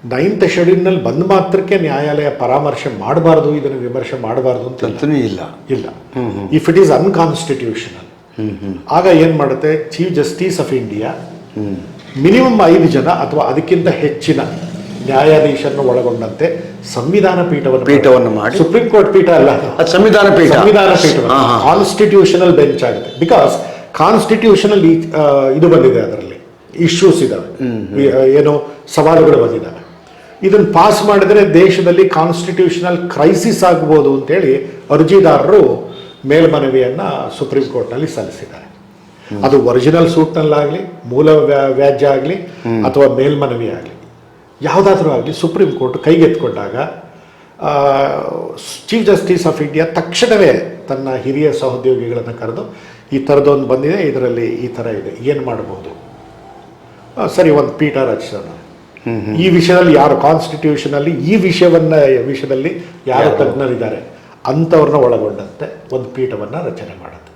9th ಶೆಡ್ಯೂಲ್ನಲ್ಲಿ ಬಂದ ಮಾತ್ರಕ್ಕೆ ನ್ಯಾಯಾಲಯ ಪರಾಮರ್ಶೆ ಮಾಡಬಾರ್ದು, ಇದನ್ನು ವಿಮರ್ಶೆ ಮಾಡಬಾರ್ದು ಅಂತ ಇಲ್ಲ. ಇಫ್ ಇಟ್ ಈಸ್ ಅನ್ಕಾನ್ಸ್ಟಿಟ್ಯೂಷನಲ್, ಆಗ ಏನ್ ಮಾಡುತ್ತೆ chief justice of India minimum 5 ಜನ ಅಥವಾ ಅದಕ್ಕಿಂತ ಹೆಚ್ಚಿನ ನ್ಯಾಯಾಧೀಶರನ್ನು ಒಳಗೊಂಡಂತೆ ಸಂವಿಧಾನ ಪೀಠವನ್ನು ಮಾಡಿ, ಸುಪ್ರೀಂ ಕೋರ್ಟ್ ಪೀಠ ಅಲ್ಲ, ಸಂವಿಧಾನ ಪೀಠ ಕಾನ್ಸ್ಟಿಟ್ಯೂಷನಲ್ ಬೆಂಚ್ ಆಗುತ್ತೆ. ಬಿಕಾಸ್ ಕಾನ್ಸ್ಟಿಟ್ಯೂಷನಲ್ ಇದು ಬಂದಿದೆ, ಅದರಲ್ಲಿ ಇಶ್ಯೂಸ್ ಇದಾವೆ, ಏನೋ ಸವಾಲುಗಳು ಬಂದಿದ್ದಾವೆ. ಇದನ್ನು ಪಾಸ್ ಮಾಡಿದ್ರೆ ದೇಶದಲ್ಲಿ ಕಾನ್ಸ್ಟಿಟ್ಯೂಷನಲ್ ಕ್ರೈಸಿಸ್ ಆಗ್ಬೋದು ಅಂತೇಳಿ ಅರ್ಜಿದಾರರು ಮೇಲ್ಮನವಿಯನ್ನ ಸುಪ್ರೀಂ ಕೋರ್ಟ್ನಲ್ಲಿ ಸಲ್ಲಿಸಿದ್ದಾರೆ. ಅದು ಒರಿಜಿನಲ್ ಸೂಟ್ನಲ್ಲಾಗಲಿ, ಮೂಲ ವ್ಯಾಜ್ಯ ಆಗಲಿ ಅಥವಾ ಮೇಲ್ಮನವಿ ಆಗಲಿ, ಯಾವುದಾದ್ರೂ ಆಗಲಿ ಸುಪ್ರೀಂ ಕೋರ್ಟ್ ಕೈಗೆತ್ಕೊಂಡಾಗ ಚೀಫ್ ಜಸ್ಟಿಸ್ ಆಫ್ ಇಂಡಿಯಾ ತಕ್ಷಣವೇ ತನ್ನ ಹಿರಿಯ ಸಹೋದ್ಯೋಗಿಗಳನ್ನು ಕರೆದು ಈ ಥರದೊಂದು ಬಂದಿದೆ, ಇದರಲ್ಲಿ ಈ ಥರ ಇದೆ, ಏನು ಮಾಡಬಹುದು, ಸರಿ ಒಂದು ಪೀಠ ರಚಿಸೋಣ. ಈ ವಿಷಯದಲ್ಲಿ ಯಾರು ಕಾನ್ಸ್ಟಿಟ್ಯೂಷನಲ್ಲಿ ಈ ವಿಷಯದಲ್ಲಿ ಯಾರು ತಜ್ಞರಿದ್ದಾರೆ ಅಂಥವ್ರನ್ನ ಒಳಗೊಂಡಂತೆ ಒಂದು ಪೀಠವನ್ನು ರಚನೆ ಮಾಡುತ್ತೆ.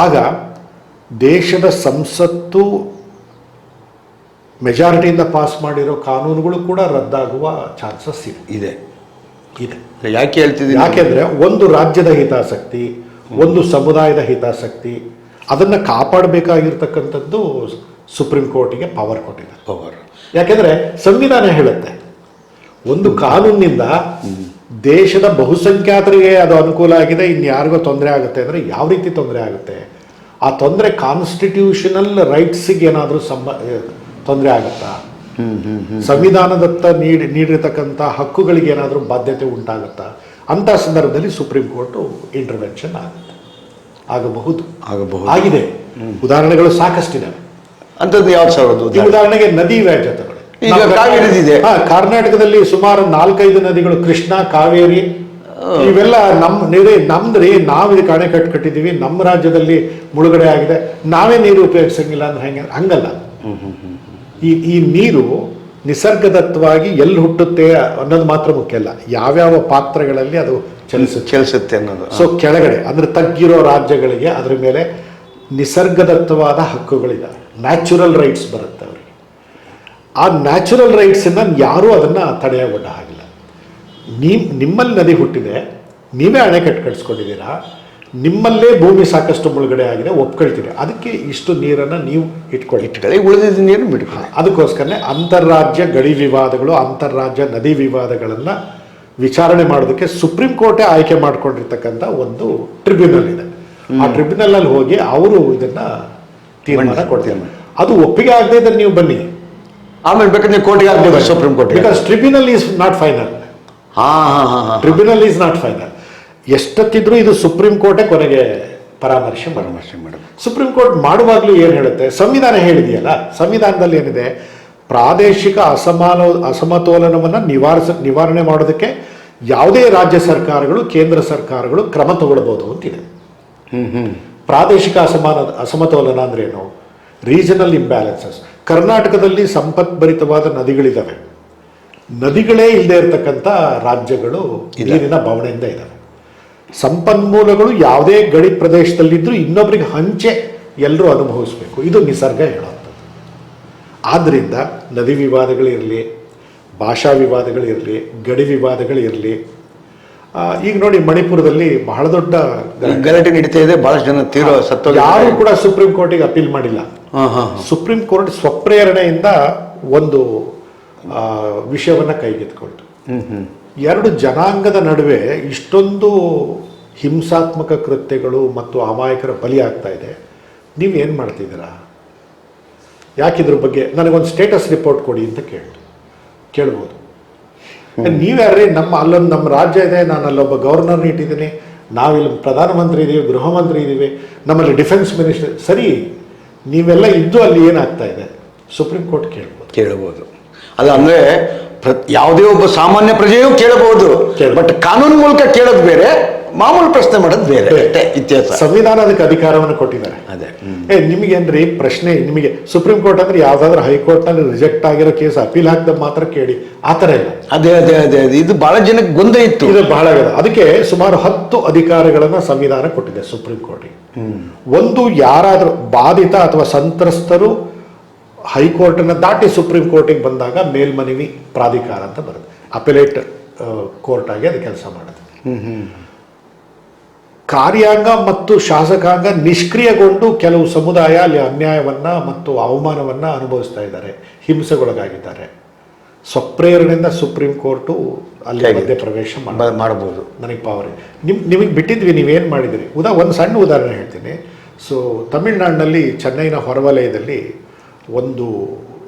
ಆಗ ದೇಶದ ಸಂಸತ್ತು ಮೆಜಾರಿಟಿಯಿಂದ ಪಾಸ್ ಮಾಡಿರೋ ಕಾನೂನುಗಳು ಕೂಡ ರದ್ದಾಗುವ ಚಾನ್ಸಸ್ ಇದೆ. ಯಾಕೆ ಹೇಳ್ತಿದ್ದೀನಿ? ಯಾಕೆಂದ್ರೆ ಒಂದು ರಾಜ್ಯದ ಹಿತಾಸಕ್ತಿ, ಒಂದು ಸಮುದಾಯದ ಹಿತಾಸಕ್ತಿ, ಅದನ್ನು ಕಾಪಾಡಬೇಕಾಗಿರ್ತಕ್ಕಂಥದ್ದು ಸುಪ್ರೀಂ ಕೋರ್ಟಿಗೆ ಪವರ್ ಕೊಟ್ಟಿದ್ದಾರೆ. ಪವರ್ ಯಾಕೆಂದ್ರೆ ಸಂವಿಧಾನ ಹೇಳುತ್ತೆ ಒಂದು ಕಾನೂನಿನಿಂದ ದೇಶದ ಬಹುಸಂಖ್ಯಾತರಿಗೆ ಅದು ಅನುಕೂಲ ಆಗಿದೆ, ಇನ್ಯಾರಿಗೋ ತೊಂದರೆ ಆಗುತ್ತೆ ಅಂದರೆ ಯಾವ ರೀತಿ ತೊಂದರೆ ಆಗುತ್ತೆ? ಆ ತೊಂದರೆ ಕಾನ್ಸ್ಟಿಟ್ಯೂಷನಲ್ ರೈಟ್ಸಿಗೆ ಏನಾದರೂ ತೊಂದರೆ ಆಗುತ್ತಾ? ಸಂವಿಧಾನದತ್ತ ನೀಡಿರತಕ್ಕಂಥ ಹಕ್ಕುಗಳಿಗೆ ಏನಾದರೂ ಬಾಧ್ಯತೆ ಉಂಟಾಗುತ್ತಾ? ಅಂಥ ಸಂದರ್ಭದಲ್ಲಿ ಸುಪ್ರೀಂ ಕೋರ್ಟು ಇಂಟರ್ವೆನ್ಷನ್ ಆಗಬಹುದು. ಆಗಿದೆ. ಉದಾಹರಣೆಗಳು ಸಾಕಷ್ಟಿದ್ದಾವೆ. ಅಂಥದ್ದು ಯಾವ್ದು ಸರ್? ಈ ಉದಾಹರಣೆಗೆ ನದಿ ವ್ಯಾಜ್ಯ ತಗೊಳ್ಳಿ. ಈಗ ಕಾವೇರಿ ಇದೆ. ಕರ್ನಾಟಕದಲ್ಲಿ ಸುಮಾರು 4-5 ನದಿಗಳು, ಕೃಷ್ಣ, ಕಾವೇರಿ, ಇವೆಲ್ಲ ನಮ್ದ್ರಿ, ನಾವು ಇದಕ್ಕೆ ಅಣೆಕಟ್ಟು ಕಟ್ಟಿದ್ದೀವಿ, ನಮ್ಮ ರಾಜ್ಯದಲ್ಲಿ ಮುಳುಗಡೆ ಆಗಿದೆ, ನಾವೇ ನೀರು ಉಪಯೋಗಿಸಂಗಿಲ್ಲ ಅಂದ್ರೆ ಹೆಂಗೆ? ಹಂಗಲ್ಲ. ಈ ನೀರು ನಿಸರ್ಗದತ್ತವಾಗಿ ಎಲ್ಲಿ ಹುಟ್ಟುತ್ತೆ ಅನ್ನೋದು ಮಾತ್ರ ಮುಖ್ಯ ಅಲ್ಲ, ಯಾವ್ಯಾವ ಪಾತ್ರಗಳಲ್ಲಿ ಅದು ಚಲಿಸುತ್ತೆ ಅನ್ನೋದು. ಸೊ ಕೆಳಗಡೆ ಅಂದ್ರೆ ತಗ್ಗಿರೋ ರಾಜ್ಯಗಳಿಗೆ ಅದ್ರ ಮೇಲೆ ನಿಸರ್ಗದತ್ತವಾದ ಹಕ್ಕುಗಳಿದ್ದಾವೆ, ನ್ಯಾಚುರಲ್ ರೈಟ್ಸ್ ಬರುತ್ತೆ ಅವರಿಗೆ. ಆ ನ್ಯಾಚುರಲ್ ರೈಟ್ಸನ್ನು ಯಾರೂ ಅದನ್ನು ತಡೆಯಗೊಡ್ಡ ಹಾಗಿಲ್ಲ. ನಿಮ್ಮಲ್ಲಿ ನದಿ ಹುಟ್ಟಿದೆ, ನೀವೇ ಅಣೆಕಟ್ಟು ಕಟ್ಸ್ಕೊಂಡಿದ್ದೀರಾ, ನಿಮ್ಮಲ್ಲೇ ಭೂಮಿ ಸಾಕಷ್ಟು ಮುಳುಗಡೆ ಆಗಿದೆ, ಒಪ್ಕೊಳ್ತೀರಿ, ಅದಕ್ಕೆ ಇಷ್ಟು ನೀರನ್ನು ನೀವು ಇಟ್ಕೊಳ್ಳಿ, ಉಳಿದಿದ್ದ ನೀರು ಬಿಟ್ಕೊಳ್ಳಿ. ಅದಕ್ಕೋಸ್ಕರನೇ ಅಂತಾರಾಜ್ಯ ಗಡಿ ವಿವಾದಗಳು, ಅಂತಾರಾಜ್ಯ ನದಿ ವಿವಾದಗಳನ್ನು ವಿಚಾರಣೆ ಮಾಡೋದಕ್ಕೆ ಸುಪ್ರೀಂ ಕೋರ್ಟೇ ಆಯ್ಕೆ ಮಾಡ್ಕೊಂಡಿರ್ತಕ್ಕಂಥ ಒಂದು ಟ್ರಿಬ್ಯುನಲ್ ಇದೆ. ಆ ಟ್ರಿಬ್ಯುನಲ್ ಹೋಗಿ ಅವರು ಇದನ್ನ ತೀರ್ಮಾನ ಕೊಡ್ತಾರೆ. ಅದು ಒಪ್ಪಿಗೆ ಆಗದೆ ಇದ್ರೆ ನೀವು ಬನ್ನಿ, ಆಮೇಲೆ ಬೇಕಾದ್ರೆ ಕೋರ್ಟಿಗೆ ಆಗ್ಬೋದು, supreme court. Because tribunal is not final. Tribunal is not final. ಎಷ್ಟೊತ್ತಿದ್ರು ಇದು ಸುಪ್ರೀಂ ಕೋರ್ಟೇ ಕೊನೆಗೆ ಪರಾಮರ್ಶೆ ಮಾಡಬೇಕು. ಸುಪ್ರೀಂ ಕೋರ್ಟ್ ಮಾಡುವಾಗಲೂ ಏನು ಹೇಳುತ್ತೆ? ಸಂವಿಧಾನ ಹೇಳಿದೆಯಲ್ಲ, ಸಂವಿಧಾನದಲ್ಲಿ ಏನಿದೆ? ಪ್ರಾದೇಶಿಕ ಅಸಮತೋಲನವನ್ನು ನಿವಾರಣೆ ಮಾಡೋದಕ್ಕೆ ಯಾವುದೇ ರಾಜ್ಯ ಸರ್ಕಾರಗಳು, ಕೇಂದ್ರ ಸರ್ಕಾರಗಳು ಕ್ರಮ ತಗೊಳ್ಬೋದು ಅಂತಿದೆ. ಪ್ರಾದೇಶಿಕ ಅಸಮತೋಲನ ಅಂದ್ರೆ ಏನು? Regional imbalances. ಕರ್ನಾಟಕದಲ್ಲಿ ಸಂಪತ್ಭರಿತವಾದ ನದಿಗಳಿದ್ದಾವೆ, ನದಿಗಳೇ ಇಲ್ಲದೆ ಇರತಕ್ಕಂಥ ರಾಜ್ಯಗಳು ನೀರಿನ ಬವಣೆಯಿಂದ ಇದ್ದಾವೆ. ಸಂಪನ್ಮೂಲಗಳು ಯಾವುದೇ ಗಡಿ ಪ್ರದೇಶದಲ್ಲಿದ್ದರೂ ಇನ್ನೊಬ್ಬರಿಗೆ ಹಂಚೆ ಎಲ್ಲರೂ ಅನುಭವಿಸಬೇಕು, ಇದು ನಿಸರ್ಗ ಹೇಳುವಂಥದ್ದು. ಆದ್ದರಿಂದ ನದಿ ವಿವಾದಗಳಿರಲಿ, ಭಾಷಾ ವಿವಾದಗಳಿರಲಿ, ಗಡಿ ವಿವಾದಗಳಿರಲಿ. ಈಗ ನೋಡಿ, ಮಣಿಪುರದಲ್ಲಿ ಬಹಳ ದೊಡ್ಡ ಗಲಾಟೆ ನಡೀತಾ ಇದೆ, ಬಹಳಷ್ಟು ಜನ ತೀರೋ ಸತ್ತು. ಯಾರು ಕೂಡ ಸುಪ್ರೀಂ ಕೋರ್ಟಿಗೆ ಅಪೀಲ್ ಮಾಡಿಲ್ಲ. ಸುಪ್ರೀಂ ಕೋರ್ಟ್ ಸ್ವಪ್ರೇರಣೆಯಿಂದ ಒಂದು ವಿಷಯವನ್ನ ಕೈಗೆತ್ತಿಕೊಳ್ತು. ಎರಡು ಜನಾಂಗದ ನಡುವೆ ಇಷ್ಟೊಂದು ಹಿಂಸಾತ್ಮಕ ಕೃತ್ಯಗಳು ಮತ್ತು ಅಮಾಯಕರ ಬಲಿ ಆಗ್ತಾ ಇದೆ, ನೀವೇನು ಮಾಡ್ತಿದ್ದೀರಾ? ಯಾಕಿದ್ರ ಬಗ್ಗೆ ನನಗೊಂದು ಸ್ಟೇಟಸ್ ರಿಪೋರ್ಟ್ ಕೊಡಿ ಅಂತ ಕೇಳ್ಬೋದು. ನೀವ್ಯಾರ್ರಿ? ಅಲ್ಲೊಂದು ನಮ್ಮ ರಾಜ್ಯ ಇದೆ, ನಾನು ಅಲ್ಲೊಬ್ಬ ಗವರ್ನರ್ನ ಇಟ್ಟಿದ್ದೀನಿ, ನಾವಿಲ್ಲಿ ಪ್ರಧಾನಮಂತ್ರಿ ಇದ್ದೀವಿ, ಗೃಹ ಮಂತ್ರಿ ಇದ್ದೀವಿ, ನಮ್ಮಲ್ಲಿ ಡಿಫೆನ್ಸ್ ಮಿನಿಸ್ಟರ್. ಸರಿ, ನೀವೆಲ್ಲ ಇದ್ದು ಅಲ್ಲಿ ಏನಾಗ್ತಾ ಇದೆ? ಸುಪ್ರೀಂ ಕೋರ್ಟ್ ಕೇಳ್ಬೋದು. ಅದು ಅಂದ್ರೆ ಯಾವುದೇ ಒಬ್ಬ ಸಾಮಾನ್ಯ ಪ್ರಜೆಯೂ ಕೇಳಬಹುದು, ಬಟ್ ಕಾನೂನು ಮೂಲಕ ಕೇಳೋದು ಬೇರೆ, ಮಾಮೂಲು ಪ್ರಶ್ನೆ ಮಾಡೋದು ಬೇರೆ. ಇತಿಹಾಸ, ಸಂವಿಧಾನ ಅದಕ್ಕೆ ಅಧಿಕಾರವನ್ನು ಕೊಟ್ಟಿದ್ದಾರೆ. ಅದೇ ನಿಮಗೇನ್ರಿ ಪ್ರಶ್ನೆ? ನಿಮಗೆ ಸುಪ್ರೀಂ ಕೋರ್ಟ್ ಅಂದ್ರೆ ಯಾವ್ದಾದ್ರು ಹೈಕೋರ್ಟ್ನಲ್ಲಿ ರಿಜೆಕ್ಟ್ ಆಗಿರೋ ಕೇಸ್ ಅಪೀಲ್ ಹಾಕಿದ ಮಾತ್ರ ಕೇಳಿ, ಆ ಥರ ಇಲ್ಲ. ಅದೇ ಅದೇ ಅದೇ ಅದೇ ಇದು ಬಹಳ ಜನಕ್ಕೆ ಗೊಂದಲ ಇತ್ತು. ಇದು ಬಹಳ ಅದಕ್ಕೆ ಸುಮಾರು 10 ಅಧಿಕಾರಗಳನ್ನ ಸಂವಿಧಾನ ಕೊಟ್ಟಿದೆ ಸುಪ್ರೀಂ ಕೋರ್ಟಿಗೆ. ಒಂದು, ಯಾರಾದರೂ ಬಾಧಿತ ಅಥವಾ ಸಂತ್ರಸ್ತರು ಹೈಕೋರ್ಟನ್ನು ದಾಟಿ ಸುಪ್ರೀಂ ಕೋರ್ಟಿಗೆ ಬಂದಾಗ ಮೇಲ್ಮನವಿ ಪ್ರಾಧಿಕಾರ ಅಂತ ಬರುತ್ತೆ, ಅಪೆಲೇಟ್ ಕೋರ್ಟ್ ಆಗಿ ಅದು ಕೆಲಸ ಮಾಡುತ್ತೆ. ಕಾರ್ಯಾಂಗ ಮತ್ತು ಶಾಸಕಾಂಗ ನಿಷ್ಕ್ರಿಯಗೊಂಡು ಕೆಲವು ಸಮುದಾಯ ಅಲ್ಲಿ ಅನ್ಯಾಯವನ್ನ ಮತ್ತು ಅವಮಾನವನ್ನ ಅನುಭವಿಸ್ತಾ ಇದ್ದಾರೆ, ಹಿಂಸೆಗೊಳಗಾಗಿದ್ದಾರೆ. ಸ್ವಪ್ರೇರಣೆಯಿಂದ ಸುಪ್ರೀಂ ಕೋರ್ಟು ಅಲ್ಲಿ ಮಧ್ಯೆ ಪ್ರವೇಶ ಮಾಡಬಹುದು. ನನಗೆ ಪವರ್ ನಿಮಗೆ ಬಿಟ್ಟಿದ್ವಿ, ನೀವೇನು ಮಾಡಿದಿರಿ? ಒಂದು ಸಣ್ಣ ಉದಾಹರಣೆ ಹೇಳ್ತೀನಿ. ಸೊ ತಮಿಳ್ನಾಡಿನಲ್ಲಿ ಚೆನ್ನೈನ ಹೊರವಲಯದಲ್ಲಿ ಒಂದು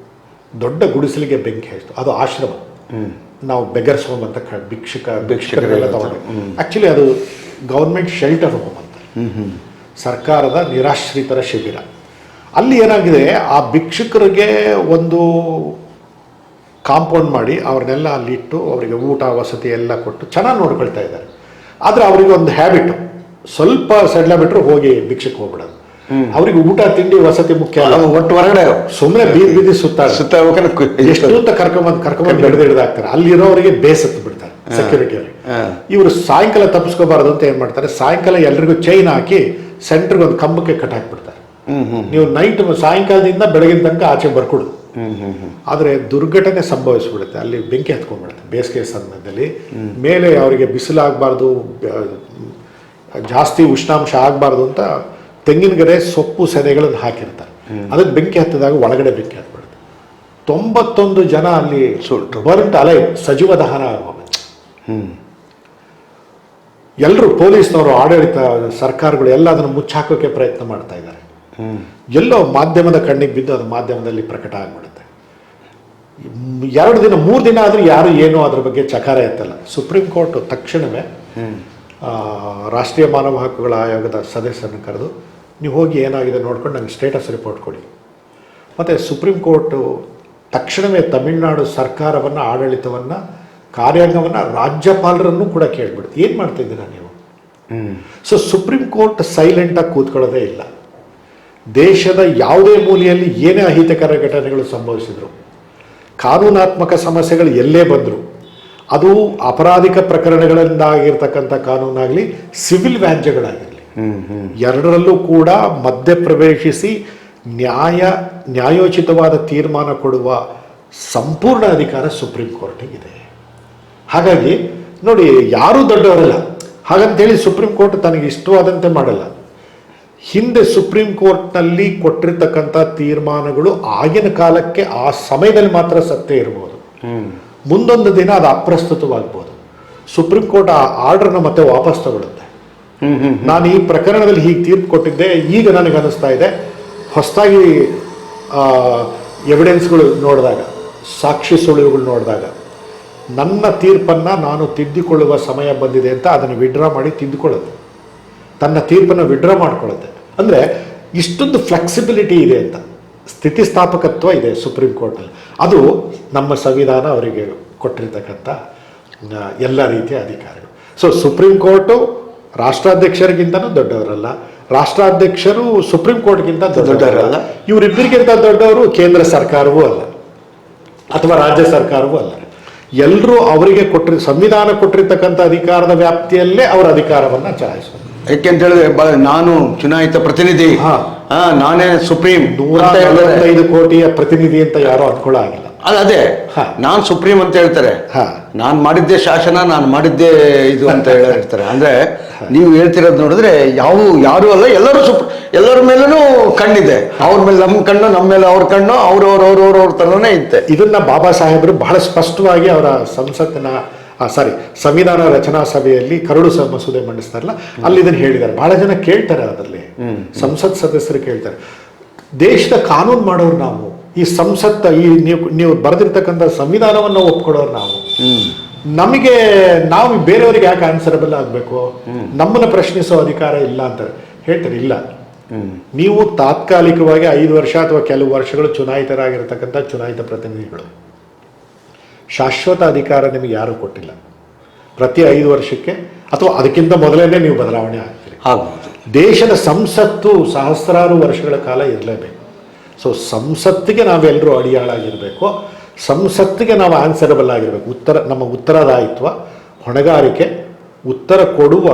ದೊಡ್ಡ ಗುಡಿಸಲಿಗೆ ಬೆಂಕಿ ಹಚ್ಚಿತು. ಅದು ಆಶ್ರಮ, ನಾವು ಬೆಗರ್ಸ್ ಹೋಮ್ ಅಂತ ಭಿಕ್ಷುಕರೆಲ್ಲ ತಗೊಂಡು, ಆ್ಯಕ್ಚುಲಿ ಅದು ಗೌರ್ಮೆಂಟ್ ಶೆಲ್ಟರ್ ಹೋಮ್ ಅಂತ, ಸರ್ಕಾರದ ನಿರಾಶ್ರಿತರ ಶಿಬಿರ. ಅಲ್ಲಿ ಏನಾಗಿದೆ, ಆ ಭಿಕ್ಷುಕರಿಗೆ ಒಂದು ಕಾಂಪೌಂಡ್ ಮಾಡಿ ಅವ್ರನ್ನೆಲ್ಲ ಅಲ್ಲಿಟ್ಟು ಅವರಿಗೆ ಊಟ ವಸತಿ ಎಲ್ಲ ಕೊಟ್ಟು ಚೆನ್ನಾಗಿ ನೋಡ್ಕೊಳ್ತಾ ಇದ್ದಾರೆ. ಆದರೆ ಅವರಿಗೆ ಒಂದು ಹ್ಯಾಬಿಟ್, ಸ್ವಲ್ಪ ಸಡ್ಲ ಬಿಟ್ಟರು ಹೋಗಿ ಭಿಕ್ಷಕ್ಕೆ ಹೋಗ್ಬಿಡೋದು. ಅವ್ರಿಗೆ ಊಟ ತಿಂಡಿ ವಸತಿ ಮುಖ್ಯ ಅಲ್ಲ, ಒಟ್ಟು ಹೊರಗಡೆ ಸುಮ್ಮನೆ ಬೀದಿ ಸುತ್ತ ಎಷ್ಟು ಅಂತ ಕರ್ಕೊಂಬಂದು ಹಿಡಿದಾಕ್ತಾರೆ. ಅಲ್ಲಿರೋರಿಗೆ ಬೇಸತ್ತು ಬಿಡ್ತಾರೆ ಸೆಕ್ಯೂರಿಟಿಯಲ್ಲಿ. ಇವರು ಸಾಯಂಕಾಲ ತಪ್ಪಿಸ್ಕೋಬಾರದು ಅಂತ ಏನ್ ಮಾಡ್ತಾರೆ, ಸಾಯಂಕಾಲ ಎಲ್ರಿಗೂ ಚೈನ್ ಹಾಕಿ ಸೆಂಟರ್ಗೆ ಒಂದು ಕಂಬಕ್ಕೆ ಕಟ್ ಹಾಕ್ಬಿಡ್ತಾರೆ. ನೀವು ನೈಟ್ ಸಾಯಂಕಾಲದಿಂದ ಬೆಳಗಿನ ತನಕ ಆಚೆ ಬರ್ಕೊಡುದು. ಆದರೆ ದುರ್ಘಟನೆ ಸಂಭವಿಸ್ಬಿಡುತ್ತೆ, ಅಲ್ಲಿ ಬೆಂಕಿ ಹತ್ಕೊಂಡ್ಬಿಡುತ್ತೆ ಬೇಸಿಗೆ ಸಮಯದಲ್ಲಿ. ಮೇಲೆ ಅವರಿಗೆ ಬಿಸಿಲಾಗಬಾರ್ದು, ಜಾಸ್ತಿ ಉಷ್ಣಾಂಶ ಆಗಬಾರ್ದು ಅಂತ ತೆಂಗಿನಗರೆ ಸೊಪ್ಪು ಸೆದೆಗಳನ್ನು ಹಾಕಿರ್ತಾರೆ. ಅದಕ್ಕೆ ಬೆಂಕಿ ಹತ್ತಿದಾಗ ಒಳಗಡೆ ಬೆಂಕಿ ಹತ್ಬಿಡುತ್ತೆ. 91 ಜನ ಅಲ್ಲಿ ಸುಟ್ಟು ಬರ್ಂಟ್ ಅಲೈ ಸಜೀವ ದಹನ ಆಗೋಗುತ್ತೆ. ಎಲ್ಲರೂ ಪೊಲೀಸ್ನವರು, ಆಡಳಿತ, ಸರ್ಕಾರಗಳು ಎಲ್ಲ ಅದನ್ನು ಮುಚ್ಚಾಕೋಕೆ ಪ್ರಯತ್ನ ಮಾಡ್ತಾ ಇದ್ದಾರೆ. ಎಲ್ಲೋ ಮಾಧ್ಯಮದ ಕಣ್ಣಿಗೆ ಬಿದ್ದು ಅದು ಮಾಧ್ಯಮದಲ್ಲಿ ಪ್ರಕಟ ಆಗಿಬಿಡುತ್ತೆ. 2 ದಿನ 3 ದಿನ ಆದರೂ ಯಾರು ಏನೋ ಅದ್ರ ಬಗ್ಗೆ ಚಕಾರ ಎತ್ತಲ್ಲ. ಸುಪ್ರೀಂ ಕೋರ್ಟ್ ತಕ್ಷಣವೇ ರಾಷ್ಟ್ರೀಯ ಮಾನವ ಹಕ್ಕುಗಳ ಆಯೋಗದ ಸದಸ್ಯರನ್ನು ಕರೆದು ನೀವು ಹೋಗಿ ಏನಾಗಿದೆ ನೋಡ್ಕೊಂಡು ನನಗೆ ಸ್ಟೇಟಸ್ ರಿಪೋರ್ಟ್ ಕೊಡಿ. ಮತ್ತು ಸುಪ್ರೀಂ ಕೋರ್ಟು ತಕ್ಷಣವೇ ತಮಿಳುನಾಡು ಸರ್ಕಾರವನ್ನು, ಆಡಳಿತವನ್ನು, ಕಾರ್ಯಾಂಗವನ್ನು, ರಾಜ್ಯಪಾಲರನ್ನು ಕೂಡ ಕೇಳಿಬಿಡುತ್ತೆ, ಏನು ಮಾಡ್ತಿದ್ದೀರಾ ನೀವು? ಸೊ ಸುಪ್ರೀಂ ಕೋರ್ಟ್ ಸೈಲೆಂಟಾಗಿ ಕೂತ್ಕೊಳ್ಳೋದೇ ಇಲ್ಲ. ದೇಶದ ಯಾವುದೇ ಮೂಲೆಯಲ್ಲಿ ಏನೇ ಅಹಿತಕರ ಘಟನೆಗಳು ಸಂಭವಿಸಿದ್ರು, ಕಾನೂನಾತ್ಮಕ ಸಮಸ್ಯೆಗಳು ಎಲ್ಲೇ ಬಂದರು, ಅದು ಅಪರಾಧಿಕ ಪ್ರಕರಣಗಳಿಂದಾಗಿರ್ತಕ್ಕಂಥ ಕಾನೂನಾಗಲಿ, ಸಿವಿಲ್ ವ್ಯಾಜ್ಯಗಳಾಗಿರಲಿ, ಎರಡರಲ್ಲೂ ಕೂಡ ಮಧ್ಯಪ್ರವೇಶಿಸಿ ನ್ಯಾಯೋಚಿತವಾದ ತೀರ್ಮಾನ ಕೊಡುವ ಸಂಪೂರ್ಣ ಅಧಿಕಾರ ಸುಪ್ರೀಂ ಕೋರ್ಟಿಗಿದೆ. ಹಾಗಾಗಿ ನೋಡಿ, ಯಾರೂ ದೊಡ್ಡವರಲ್ಲ. ಹಾಗಂತೇಳಿ ಸುಪ್ರೀಂ ಕೋರ್ಟ್ ತನಗೆ ಇಷ್ಟವಾದಂತೆ ಮಾಡಲ್ಲ. ಹಿಂದೆ ಸುಪ್ರೀಂ ಕೋರ್ಟ್ನಲ್ಲಿ ಕೊಟ್ಟಿರ್ತಕ್ಕಂಥ ತೀರ್ಮಾನಗಳು ಆಗಿನ ಕಾಲಕ್ಕೆ ಆ ಸಮಯದಲ್ಲಿ ಮಾತ್ರ ಸತ್ಯ ಇರ್ಬೋದು, ಮುಂದೊಂದು ದಿನ ಅದು ಅಪ್ರಸ್ತುತವಾಗ್ಬೋದು. ಸುಪ್ರೀಂ ಕೋರ್ಟ್ ಆ ಆರ್ಡರ್ನ ಮತ್ತೆ ವಾಪಸ್ ತಗೊಳುತ್ತೆ. ನಾನು ಈ ಪ್ರಕರಣದಲ್ಲಿ ಹೀಗೆ ತೀರ್ಪು ಕೊಟ್ಟಿದ್ದೆ, ಈಗ ನನಗೆ ಅನ್ನಿಸ್ತಾ ಇದೆ, ಹೊಸದಾಗಿ ಎವಿಡೆನ್ಸ್ಗಳು ನೋಡಿದಾಗ, ಸಾಕ್ಷಿ ಸುಳಿವುಗಳು ನೋಡಿದಾಗ ನನ್ನ ತೀರ್ಪನ್ನು ನಾನು ತಿದ್ದಿಕೊಳ್ಳುವ ಸಮಯ ಬಂದಿದೆ ಅಂತ ಅದನ್ನು ವಿಡ್ರಾ ಮಾಡಿ ತಿದ್ದುಕೊಳ್ಳುತ್ತೆ, ತನ್ನ ತೀರ್ಪನ್ನು ವಿಡ್ರಾ ಮಾಡ್ಕೊಳ್ಳುತ್ತೆ. ಅಂದರೆ ಇಷ್ಟೊಂದು ಫ್ಲೆಕ್ಸಿಬಿಲಿಟಿ ಇದೆ ಅಂತ, ಸ್ಥಿತಿಸ್ಥಾಪಕತ್ವ ಇದೆ ಸುಪ್ರೀಂ ಕೋರ್ಟಲ್ಲಿ. ಅದು ನಮ್ಮ ಸಂವಿಧಾನ ಅವರಿಗೆ ಕೊಟ್ಟಿರ್ತಕ್ಕಂಥ ಎಲ್ಲ ರೀತಿಯ ಅಧಿಕಾರಗಳು. ಸೊ ಸುಪ್ರೀಂ ಕೋರ್ಟು ರಾಷ್ಟ್ರಾಧ್ಯಕ್ಷರಿಗಿಂತನೂ ದೊಡ್ಡವರಲ್ಲ, ರಾಷ್ಟ್ರಾಧ್ಯಕ್ಷರು ಸುಪ್ರೀಂ ಕೋರ್ಟ್ಗಿಂತ ದೊಡ್ಡವರಲ್ಲ, ಇವರಿಬ್ಬರಿಗಿಂತ ದೊಡ್ಡವರು ಕೇಂದ್ರ ಸರ್ಕಾರವೂ ಅಲ್ಲ ಅಥವಾ ರಾಜ್ಯ ಸರ್ಕಾರವೂ ಅಲ್ಲ. ಎಲ್ಲರೂ ಅವರಿಗೆ ಸಂವಿಧಾನ ಕೊಟ್ಟಿರ್ತಕ್ಕಂಥ ಅಧಿಕಾರದ ವ್ಯಾಪ್ತಿಯಲ್ಲೇ ಅವರ ಅಧಿಕಾರವನ್ನು ಚಲಾಯಿಸೋದು. ಯಾಕೆಂತ ಹೇಳಿದ್ರೆ ನಾನು ಚುನಾಯಿತ ಪ್ರತಿನಿಧಿ, ನಾನೇ ಸುಪ್ರೀಂ, 145 ಕೋಟಿಯ ಪ್ರತಿನಿಧಿ ಅಂತ ಯಾರೋ ಅನ್ಕೊಳ್ಳೋ ಆಗಿಲ್ಲ. ಅದೇ ನಾನ್ ಸುಪ್ರೀಂ ಅಂತ ಹೇಳ್ತಾರೆ, ನಾನ್ ಮಾಡಿದ್ದೆ ಶಾಸನ, ನಾನು ಮಾಡಿದ್ದೆ ಇದು ಅಂತ ಹೇಳಿರ್ತಾರೆ. ಅಂದ್ರೆ ನೀವು ಹೇಳ್ತಿರೋದು ನೋಡಿದ್ರೆ ಯಾರು ಅಲ್ಲ, ಎಲ್ಲರ ಮೇಲೂ ಕಣ್ಣಿದೆ. ಅವ್ರ ಮೇಲೆ ನಮ್ಮ ಕಣ್ಣು, ನಮ್ಮ ಮೇಲೆ ಅವ್ರ ಕಣ್ಣು, ಅವ್ರವ್ರ ತರನೇ ಇತ್ತೆ. ಇದನ್ನ ಬಾಬಾ ಸಾಹೇಬರು ಬಹಳ ಸ್ಪಷ್ಟವಾಗಿ ಅವರ ಸಂವಿಧಾನ ರಚನಾ ಸಭೆಯಲ್ಲಿ ಕರಡು ಮಸೂದೆ ಮಂಡಿಸ್ತಾರಲ್ಲ, ಅಲ್ಲಿ ಇದನ್ನು ಹೇಳಿದ್ದಾರೆ. ಬಹಳ ಜನ ಕೇಳ್ತಾರೆ, ಅದರಲ್ಲಿ ಸಂಸತ್ ಸದಸ್ಯರು ಕೇಳ್ತಾರೆ, ದೇಶದ ಕಾನೂನು ಮಾಡೋರು ನಾವು, ಈ ಸಂಸತ್, ಈ ನೀವು ಬರೆದಿರ್ತಕ್ಕಂಥ ಸಂವಿಧಾನವನ್ನು ಒಪ್ಕೊಳ್ಳೋರು ನಾವು, ನಾವು ಬೇರೆಯವರಿಗೆ ಯಾಕೆ ಆನ್ಸರಬಲ್ ಆಗಬೇಕು, ನಮ್ಮನ್ನ ಪ್ರಶ್ನಿಸೋ ಅಧಿಕಾರ ಇಲ್ಲ ಅಂತಾರೆ. ಹೇಳ್ತಾರೆ, ಇಲ್ಲ, ನೀವು ತಾತ್ಕಾಲಿಕವಾಗಿ 5 ವರ್ಷ ಅಥವಾ ಕೆಲವು ವರ್ಷಗಳು ಚುನಾಯಿತರಾಗಿರ್ತಕ್ಕಂಥ ಚುನಾಯಿತ ಪ್ರತಿನಿಧಿಗಳು, ಶಾಶ್ವತ ಅಧಿಕಾರ ನಿಮಗೆ ಯಾರೂ ಕೊಟ್ಟಿಲ್ಲ. ಪ್ರತಿ 5 ವರ್ಷಕ್ಕೆ ಅಥವಾ ಅದಕ್ಕಿಂತ ಮೊದಲೇ ನೀವು ಬದಲಾವಣೆ ಆಗ್ತೀರಿ. ದೇಶದ ಸಂಸತ್ತು ಸಹಸ್ರಾರು ವರ್ಷಗಳ ಕಾಲ ಇರಲೇಬೇಕು. ಸೊ ಸಂಸತ್ತಿಗೆ ನಾವೆಲ್ಲರೂ ಅಡಿಯಾಳಾಗಿರಬೇಕು, ಸಂಸತ್ತಿಗೆ ನಾವು ಆನ್ಸರಬಲ್ ಆಗಿರಬೇಕು. ನಮ್ಮ ಉತ್ತರದಾಯಿತ್ವ, ಹೊಣೆಗಾರಿಕೆ, ಉತ್ತರ ಕೊಡುವ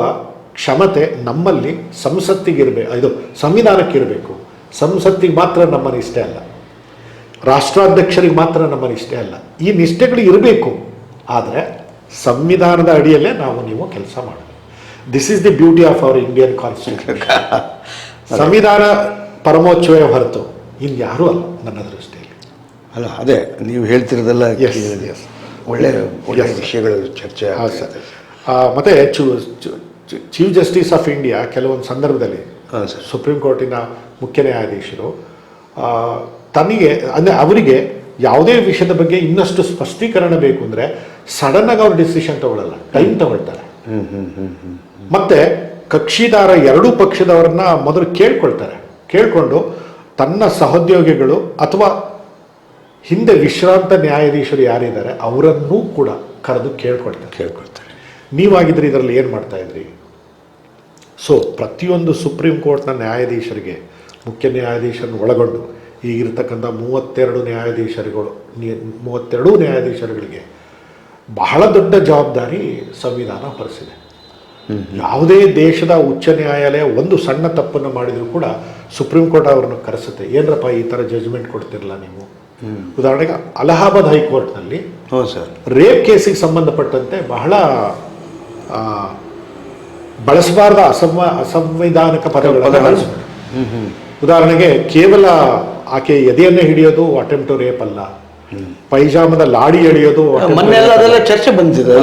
ಕ್ಷಮತೆ ನಮ್ಮಲ್ಲಿ ಸಂಸತ್ತಿಗಿರಬೇಕು, ಇದು ಸಂವಿಧಾನಕ್ಕಿರಬೇಕು. ಸಂಸತ್ತಿಗೆ ಮಾತ್ರ ನಮ್ಮ ನಿಷ್ಠೆ ಅಲ್ಲ, ರಾಷ್ಟ್ರಾಧ್ಯಕ್ಷರಿಗೆ ಮಾತ್ರ ನಮ್ಮ ನಿಷ್ಠೆ ಅಲ್ಲ. ಈ ನಿಷ್ಠೆಗಳು ಇರಬೇಕು, ಆದರೆ ಸಂವಿಧಾನದ ಅಡಿಯಲ್ಲೇ ನೀವು ಕೆಲಸ ಮಾಡಬೇಕು. This is the beauty of our Indian constitution. ಸಂವಿಧಾನ ಪರಮೋಚ್ಚವೇ ಹೊರತು ಇನ್ಯಾರೂ ಅಲ್ಲ ನನ್ನ ದೃಷ್ಟಿಯಲ್ಲಿ. ಅಲ್ಲ, ಅದೇ ನೀವು ಹೇಳ್ತಿರೋದೆಲ್ಲ ಒಳ್ಳೆ ವಿಷಯಗಳು ಚರ್ಚೆ. ಮತ್ತೆ ಚೀಫ್ ಜಸ್ಟಿಸ್ ಆಫ್ ಇಂಡಿಯಾ ಕೆಲವೊಂದು ಸಂದರ್ಭದಲ್ಲಿ ಸುಪ್ರೀಂ ಕೋರ್ಟಿನ ಮುಖ್ಯ ನ್ಯಾಯಾಧೀಶರು ಅವರಿಗೆ ಯಾವುದೇ ವಿಷಯದ ಬಗ್ಗೆ ಇನ್ನಷ್ಟು ಸ್ಪಷ್ಟೀಕರಣ ಬೇಕು ಅಂದರೆ ಸಡನ್ನಾಗಿ ಅವ್ರು ಡಿಸಿಷನ್ ತಗೊಳ್ಳಲ್ಲ, ಟೈಮ್ ತಗೊಳ್ತಾರೆ. ಮತ್ತೆ ಕಕ್ಷಿದಾರ ಎರಡೂ ಪಕ್ಷದವರನ್ನ ಮೊದಲು ಕೇಳ್ಕೊಂಡು ತನ್ನ ಸಹೋದ್ಯೋಗಿಗಳು ಅಥವಾ ಹಿಂದೆ ವಿಶ್ರಾಂತ ನ್ಯಾಯಾಧೀಶರು ಯಾರಿದ್ದಾರೆ ಅವರನ್ನೂ ಕೂಡ ಕರೆದು ಕೇಳ್ಕೊಳ್ತಾರೆ. ನೀವಾಗಿದ್ರೆ ಇದರಲ್ಲಿ ಏನು ಮಾಡ್ತಾ ಇದ್ರಿ? ಸೊ ಪ್ರತಿಯೊಂದು ಸುಪ್ರೀಂ ಕೋರ್ಟ್ನ ನ್ಯಾಯಾಧೀಶರಿಗೆ, ಮುಖ್ಯ ನ್ಯಾಯಾಧೀಶರನ್ನು ಒಳಗೊಂಡು ಈಗಿರ್ತಕ್ಕಂಥ 32 ನ್ಯಾಯಾಧೀಶರುಗಳಿಗೆ ಬಹಳ ದೊಡ್ಡ ಜವಾಬ್ದಾರಿ ಸಂವಿಧಾನ ಹೊರಿಸಿದೆ. ಯಾವುದೇ ದೇಶದ ಉಚ್ಚ ನ್ಯಾಯಾಲಯ ಒಂದು ಸಣ್ಣ ತಪ್ಪನ್ನು ಮಾಡಿದರೂ ಕೂಡ ಸುಪ್ರೀಂ ಕೋರ್ಟ್ ಅವರನ್ನು ಕರೆಸುತ್ತೆ. ಏನರಪ್ಪ ಈ ಥರ ಜಜ್ಮೆಂಟ್ ಕೊಡ್ತಿರಲ್ಲ ನೀವು. ಉದಾಹರಣೆಗೆ ಅಲಹಾಬಾದ್ ಹೈಕೋರ್ಟ್ನಲ್ಲಿ ರೇಪ್ ಕೇಸಿಗೆ ಸಂಬಂಧಪಟ್ಟಂತೆ ಬಹಳ ಬಳಸಬಾರ್ದ ಅಸಂವಿಧಾನಿಕ ಪದಗಳನ್ನು ಉದಾಹರಣೆಗೆ ಕೇವಲ ಆಕೆ ಎದೆಯನ್ನೇ ಹಿಡಿಯೋದು ಅಟೆಂಪ್ಟ್ ಟು ರೇಪ್ ಅಲ್ಲ, ಪೈಜಾಮದ ಲಾಡಿ ಎಳೆಯೋದು ಮೊನ್ನೆ ಎಲ್ಲ ಅದೆಲ್ಲ ಚರ್ಚೆ ಬಂದಿದೆ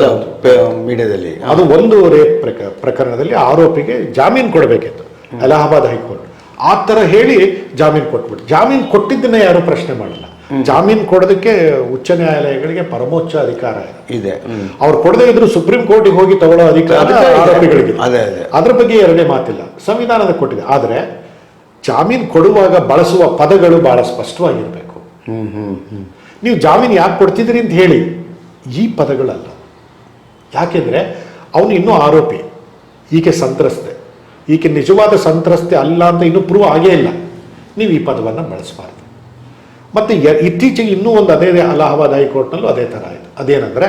ಮೀಡಿಯಾದಲ್ಲಿ. ಅದು ಒಂದು ರೇಪ್ ಪ್ರಕರಣದಲ್ಲಿ ಆರೋಪಿಗೆ ಜಾಮೀನು ಕೊಡಬೇಕಿತ್ತು ಅಲಹಾಬಾದ್ ಹೈಕೋರ್ಟ್. ಆ ಥರ ಹೇಳಿ ಜಾಮೀನು ಕೊಟ್ಬಿಟ್ಟು, ಜಾಮೀನು ಕೊಟ್ಟಿದ್ದನ್ನ ಯಾರು ಪ್ರಶ್ನೆ ಮಾಡಲ್ಲ. ಜಾಮೀನು ಕೊಡೋದಕ್ಕೆ ಉಚ್ಚ ನ್ಯಾಯಾಲಯಗಳಿಗೆ ಪರಮೋಚ್ಚ ಅಧಿಕಾರ ಇದೆ. ಅವ್ರು ಕೊಡದೇ ಇದ್ರು ಸುಪ್ರೀಂ ಕೋರ್ಟಿಗೆ ಹೋಗಿ ತಗೊಳ್ಳೋ ಅಧಿಕಾರ ಆರೋಪಿಗಳಿಗೆ. ಅದ್ರ ಬಗ್ಗೆ ಎರಡನೇ ಮಾತಿಲ್ಲ, ಸಂವಿಧಾನದ ಕೊಟ್ಟಿದೆ. ಆದರೆ ಜಾಮೀನು ಕೊಡುವಾಗ ಬಳಸುವ ಪದಗಳು ಬಹಳ ಸ್ಪಷ್ಟವಾಗಿರ್ಬೇಕು. ನೀವು ಜಾಮೀನು ಯಾಕೆ ಕೊಡ್ತಿದ್ರಿ ಅಂತ ಹೇಳಿ, ಈ ಪದಗಳಲ್ಲ. ಯಾಕೆಂದ್ರೆ ಅವನು ಇನ್ನೂ ಆರೋಪಿ, ಈಕೆ ಸಂತ್ರಸ್ತೆ, ಈಕೆ ನಿಜವಾದ ಸಂತ್ರಸ್ತೆ ಅಲ್ಲ ಅಂತ ಇನ್ನೂ ಪ್ರೂವ್ ಆಗೇ ಇಲ್ಲ. ನೀವು ಈ ಪದವನ್ನು ಬಳಸಬಾರ್ದು. ಮತ್ತು ಇತ್ತೀಚೆಗೆ ಇನ್ನೂ ಒಂದು ಅದೇ ಅಲಹಾಬಾದ್ ಹೈಕೋರ್ಟ್ನಲ್ಲೂ ಅದೇ ಥರ ಆಯಿತು. ಅದೇನೆಂದರೆ